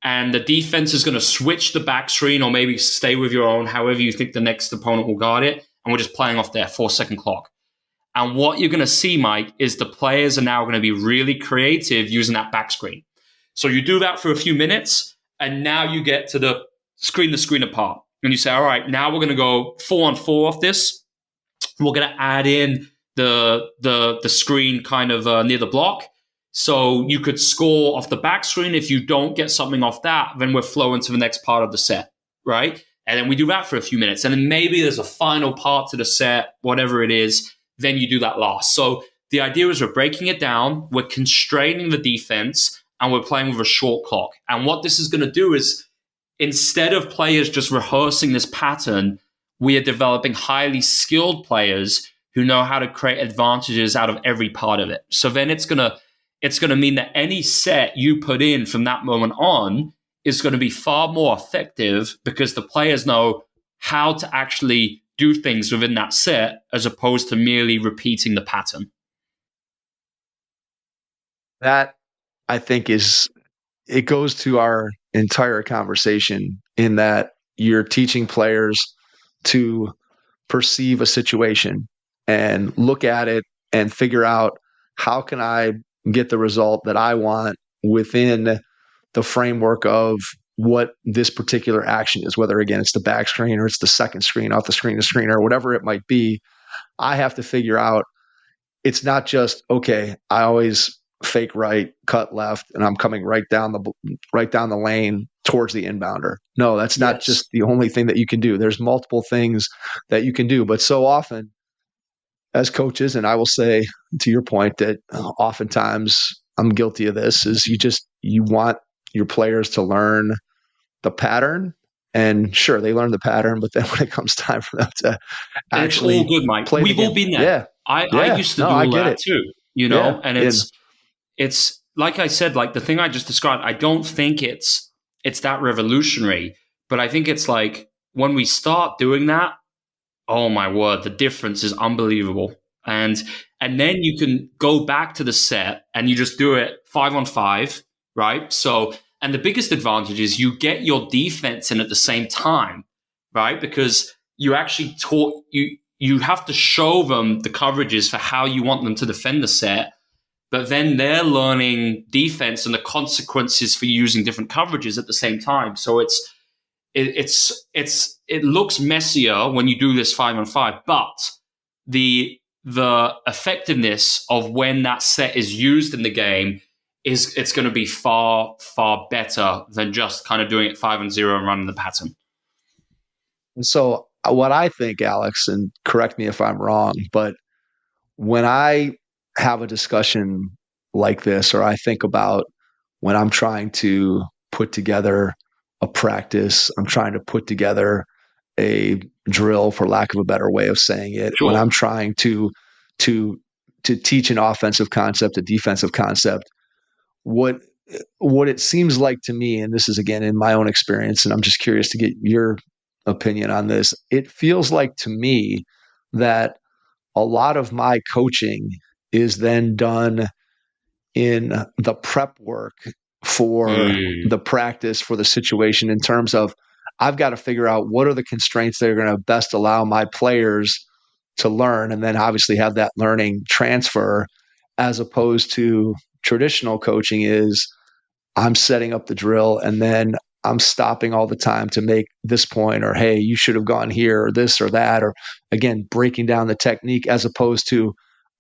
And the defense is going to switch the back screen or maybe stay with your own, however you think the next opponent will guard it. And we're just playing off their 4-second clock. And what you're going to see, Mike, is the players are now going to be really creative using that back screen. So you do that for a few minutes, and now you get to the screen part. And you say, all right, now we're going to go 4-on-4 off this. We're going to add in the screen kind of near the block. So you could score off the back screen. If you don't get something off that, then we're flowing to the next part of the set, right? And then we do that for a few minutes. And then maybe there's a final part to the set, whatever it is, then you do that last. So the idea is we're breaking it down, we're constraining the defense, and we're playing with a short clock. And what this is going to do is, instead of players just rehearsing this pattern, we are developing highly skilled players who know how to create advantages out of every part of it. So then it's going to mean that any set you put in from that moment on is going to be far more effective because the players know how to actually do things within that set as opposed to merely repeating the pattern. That, I think, it goes to our entire conversation in that you're teaching players to perceive a situation and look at it and figure out how can I get the result that I want within the framework of what this particular action is, whether again it's the back screen or it's the second screen off the screen to screen or whatever it might be. I have to figure out it's not just, okay, I always fake right, cut left, and I'm coming right down the lane towards the inbounder. No, that's not just the only thing that you can do. There's multiple things that you can do. But so often as coaches, and I will say to your point that oftentimes I'm guilty of this, is you want your players to learn the pattern. And sure, they learn the pattern, but then when it comes time for them to actually it's all good, Mike. We've all been there. Yeah. I used to do all that too, and it's like I said, like the thing I just described, I don't think it's that revolutionary, but I think it's like when we start doing that, oh my word, the difference is unbelievable. And then you can go back to the set and you just do it 5-on-5, right? So, and the biggest advantage is you get your defense in at the same time, right? Because you actually you have to show them the coverages for how you want them to defend the set, but then they're learning defense and the consequences for using different coverages at the same time. So it looks messier when you do this 5-on-5, but the effectiveness of when that set is used in the game it's going to be far, far better than just kind of doing it 5-0 and running the pattern. And so what I think, Alex, and correct me if I'm wrong, but when I have a discussion like this, or I think about when I'm trying to put together a practice, I'm trying to put together a drill, for lack of a better way of saying it, sure. When I'm trying to teach an offensive concept, a defensive concept, what it seems like to me, and this is again in my own experience, and I'm just curious to get your opinion on this, it feels like to me that a lot of my coaching is then done in the prep work for the practice, for the situation, in terms of I've got to figure out what are the constraints that are going to best allow my players to learn, and then obviously have that learning transfer, as opposed to traditional coaching is I'm setting up the drill and then I'm stopping all the time to make this point, or, hey, you should have gone here, or this or that, or again, breaking down the technique, as opposed to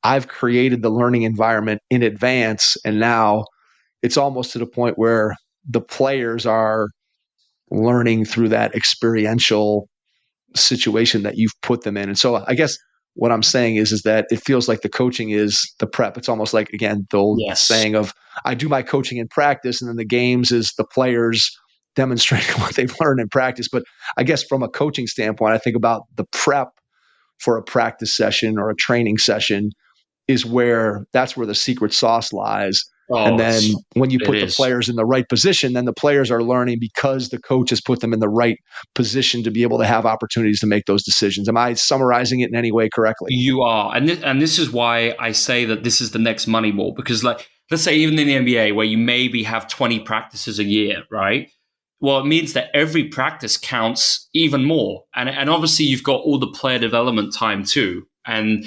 I've created the learning environment in advance. And now it's almost to the point where the players are learning through that experiential situation that you've put them in. And so I guess what I'm saying is that it feels like the coaching is the prep. It's almost like, again, the old saying of I do my coaching in practice, and then the games is the players demonstrating what they've learned in practice. But I guess from a coaching standpoint, I think about the prep for a practice session or a training session that's where the secret sauce lies. And then when you put the players in the right position, then the players are learning because the coach has put them in the right position to be able to have opportunities to make those decisions. Am I summarizing it in any way correctly? You are. And this is why I say that this is the next Moneyball, because like, let's say even in the NBA where you maybe have 20 practices a year, right? Well, it means that every practice counts even more. And obviously you've got all the player development time too. And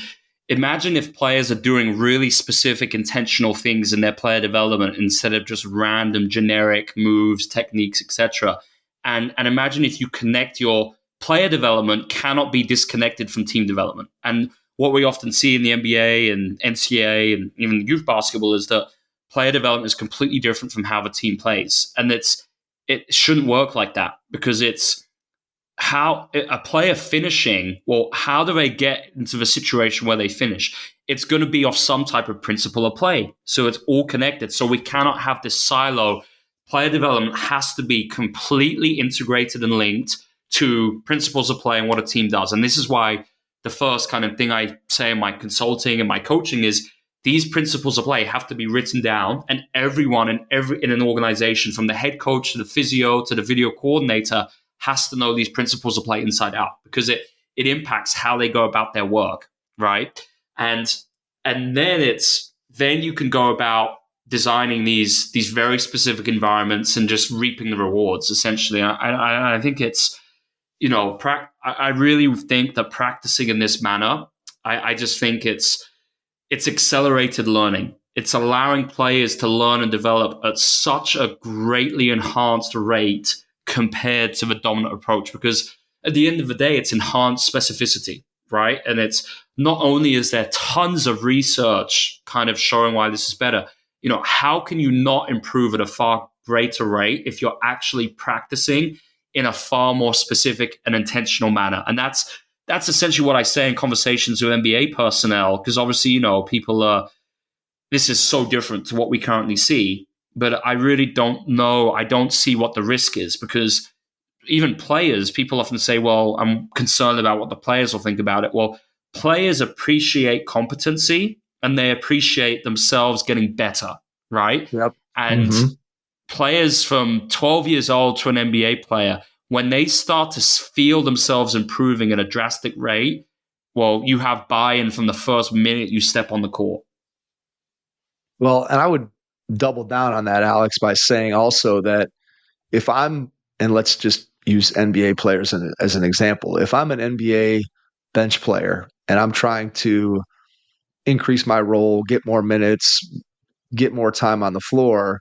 imagine if players are doing really specific, intentional things in their player development instead of just random generic moves, techniques, etc. And imagine if you connect your player development cannot be disconnected from team development. And what we often see in the NBA and NCAA and even youth basketball is that player development is completely different from how the team plays. And it shouldn't work like that, because it's how a player finishing, well, how do they get into the situation where they finish? It's going to be off some type of principle of play. So it's all connected. So we cannot have this silo. Player development has to be completely integrated and linked to principles of play and what a team does. And this is why the first kind of thing I say in my consulting and my coaching is these principles of play have to be written down, and everyone in an organization, from the head coach to the physio to the video coordinator, has to know these principles of play inside out, because it impacts how they go about their work, right? And then you can go about designing these very specific environments and just reaping the rewards, essentially. I think it's, I really think that practicing in this manner I just think it's accelerated learning. It's allowing players to learn and develop at such a greatly enhanced rate compared to the dominant approach, because at the end of the day, it's enhanced specificity, right? And it's not only is there tons of research kind of showing why this is better, how can you not improve at a far greater rate if you're actually practicing in a far more specific and intentional manner? And that's essentially what I say in conversations with NBA personnel, because obviously, people are, this is so different to what we currently see, but I really don't know. I don't see what the risk is, because even players, people often say, well, I'm concerned about what the players will think about it. Well, players appreciate competency and they appreciate themselves getting better, right? Yep. And players from 12 years old to an NBA player, when they start to feel themselves improving at a drastic rate, well, you have buy-in from the first minute you step on the court. Well, and I would double down on that, Alex, by saying also that if I'm, and let's just use NBA players as an example, if I'm an NBA bench player and I'm trying to increase my role, get more minutes, get more time on the floor,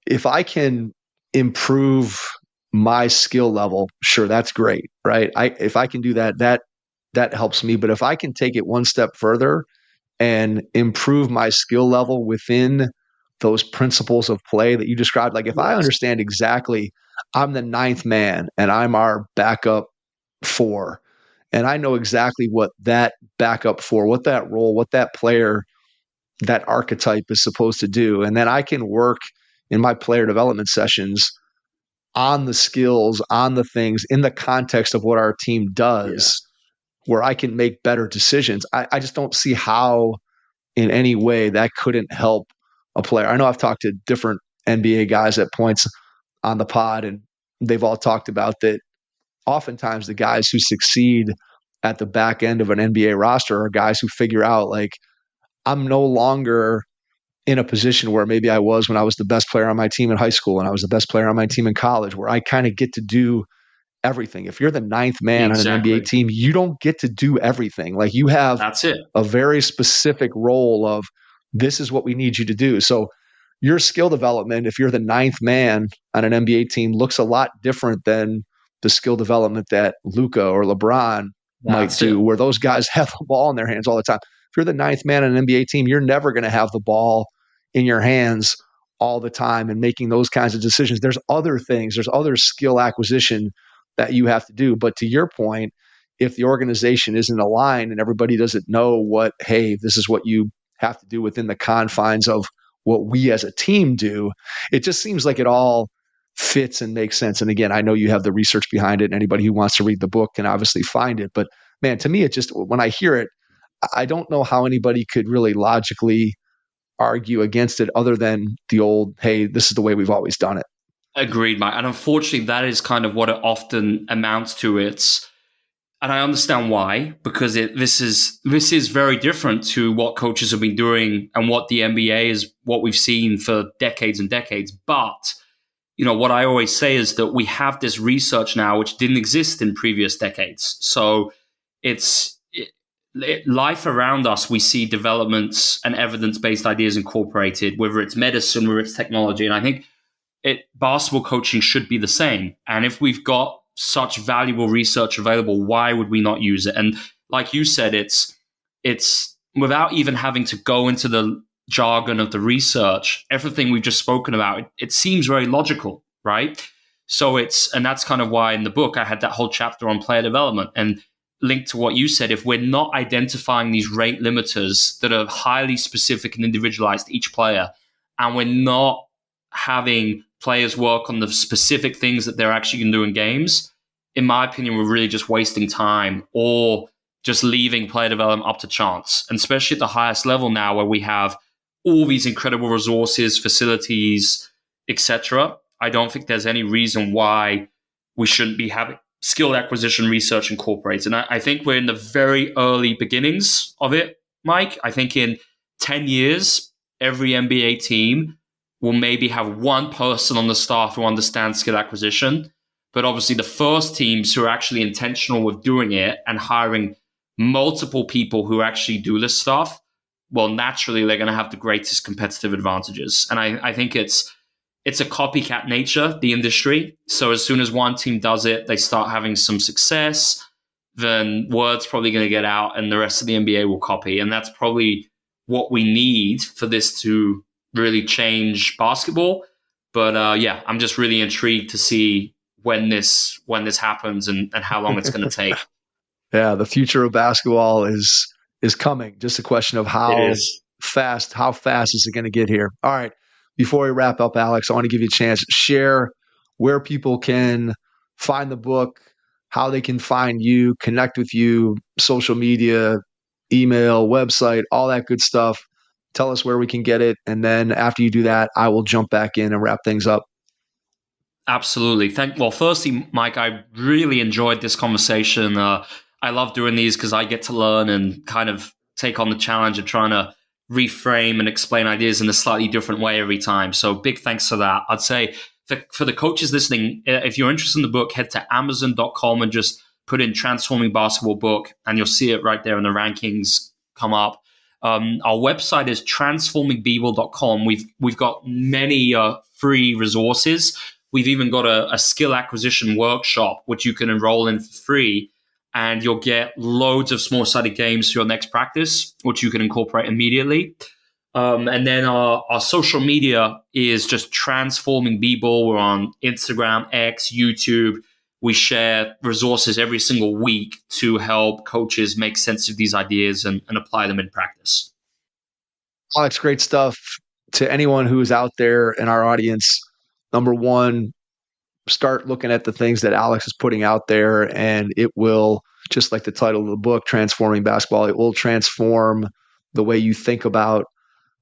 if I can improve my skill level, sure, that's great, right? If I can do that, that helps me. But if I can take it one step further and improve my skill level within those principles of play that you described, like if I understand exactly, I'm the ninth man and I'm our backup four, and I know exactly what that backup four, what that role, what that player, that archetype is supposed to do. And then I can work in my player development sessions on the skills, on the things in the context of what our team does, where I can make better decisions. I just don't see how in any way that couldn't help a player. I know I've talked to different NBA guys at points on the pod, and they've all talked about that oftentimes the guys who succeed at the back end of an NBA roster are guys who figure out, like, I'm no longer in a position where maybe I was when I was the best player on my team in high school and I was the best player on my team in college, where I kind of get to do everything. If you're the ninth man on an NBA team, you don't get to do everything. Like, you have a very specific role of, this is what we need you to do. So your skill development, if you're the ninth man on an NBA team, looks a lot different than the skill development that Luka or LeBron might do, where those guys have the ball in their hands all the time. If you're the ninth man on an NBA team, you're never going to have the ball in your hands all the time and making those kinds of decisions. There's other things, there's other skill acquisition that you have to do. But to your point, if the organization isn't aligned and everybody doesn't know what, hey, this is what you have to do within the confines of what we as a team do, it just seems like it all fits and makes sense. And again, I know you have the research behind it, and anybody who wants to read the book can obviously find it. But man, to me, it just, when I hear it, I don't know how anybody could really logically argue against it other than the old, hey, this is the way we've always done it. Agreed, Mike. And unfortunately, that is kind of what it often amounts to. And I understand why, because this is very different to what coaches have been doing and what the NBA is, what we've seen for decades and decades. But, what I always say is that we have this research now which didn't exist in previous decades. So life around us, we see developments and evidence-based ideas incorporated, whether it's medicine, whether it's technology. And I think basketball coaching should be the same. And if we've got such valuable research available, why would we not use it? And like you said, it's without even having to go into the jargon of the research, everything we've just spoken about, it seems very logical, right? So and that's kind of why in the book I had that whole chapter on player development. And linked to what you said, if we're not identifying these rate limiters that are highly specific and individualized to each player, and we're not having players work on the specific things that they're actually going to do in games, in my opinion, we're really just wasting time or just leaving player development up to chance. And especially at the highest level now, where we have all these incredible resources, facilities, etc., I don't think there's any reason why we shouldn't be having skill acquisition research incorporated. And I think we're in the very early beginnings of it, Mike. I think in 10 years, every NBA team will maybe have one person on the staff who understands skill acquisition. But obviously the first teams who are actually intentional with doing it and hiring multiple people who actually do this stuff, well, naturally they're going to have the greatest competitive advantages. And I think it's a copycat nature, the industry. So as soon as one team does it, they start having some success, then word's probably going to get out and the rest of the NBA will copy. And that's probably what we need for this to really change basketball. But I'm just really intrigued to see when this happens and how long it's going to take. Yeah, the future of basketball is coming. Just a question of how fast is it going to get here? All right. Before we wrap up, Alex, I want to give you a chance to share where people can find the book, how they can find you, connect with you, social media, email, website, all that good stuff. Tell us where we can get it. And then after you do that, I will jump back in and wrap things up. Absolutely. Firstly, Mike, I really enjoyed this conversation. I love doing these because I get to learn and kind of take on the challenge of trying to reframe and explain ideas in a slightly different way every time. So big thanks for that. I'd say for the coaches listening, if you're interested in the book, head to Amazon.com and just put in Transforming Basketball book, and you'll see it right there in the rankings come up. Our website is transformingbeeble.com. We've got many free resources. We've even got a skill acquisition workshop, which you can enroll in for free, and you'll get loads of small-sided games for your next practice, which you can incorporate immediately. And then our social media is just Transforming B-Ball. We're on Instagram, X, YouTube. We share resources every single week to help coaches make sense of these ideas and apply them in practice. Alex, great stuff. To anyone who is out there in our audience, number one, start looking at the things that Alex is putting out there, and it will, just like the title of the book, Transforming Basketball, it will transform the way you think about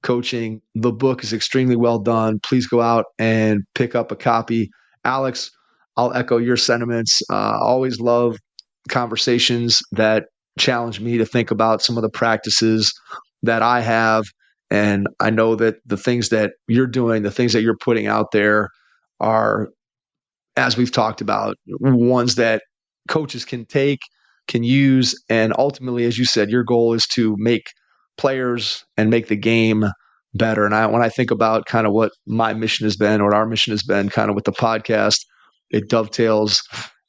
coaching. The book is extremely well done. Please go out and pick up a copy. Alex, I'll echo your sentiments. Always love conversations that challenge me to think about some of the practices that I have. And I know that the things that you're doing, the things that you're putting out there are, as we've talked about, ones that coaches can take, can use. And ultimately, as you said, your goal is to make players and make the game better. And when I think about kind of what my mission has been, or what our mission has been kind of with the podcast, it dovetails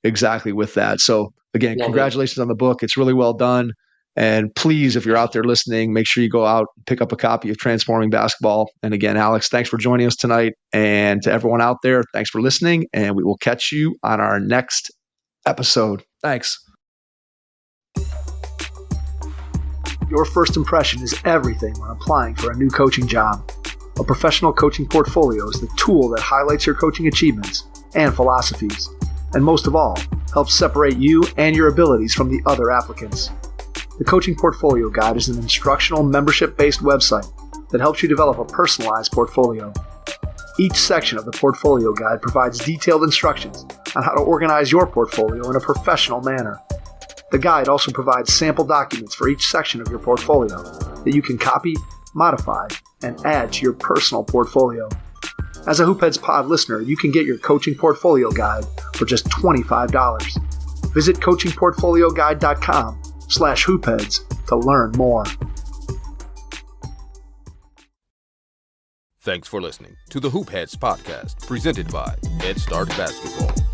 exactly with that. So again, congratulations on the book. It's really well done. And please, if you're out there listening, make sure you go out and pick up a copy of Transforming Basketball. And again, Alex, thanks for joining us tonight. And to everyone out there, thanks for listening. And we will catch you on our next episode. Thanks. Your first impression is everything when applying for a new coaching job. A professional coaching portfolio is the tool that highlights your coaching achievements and philosophies, and most of all, helps separate you and your abilities from the other applicants. The Coaching Portfolio Guide is an instructional, membership-based website that helps you develop a personalized portfolio. Each section of the Portfolio Guide provides detailed instructions on how to organize your portfolio in a professional manner. The guide also provides sample documents for each section of your portfolio that you can copy, modify, and add to your personal portfolio. As a Hoopheads Pod listener, you can get your Coaching Portfolio Guide for just $25. Visit coachingportfolioguide.com/hoopheads to learn more. Thanks for listening to the Hoopheads podcast, presented by Head Start Basketball.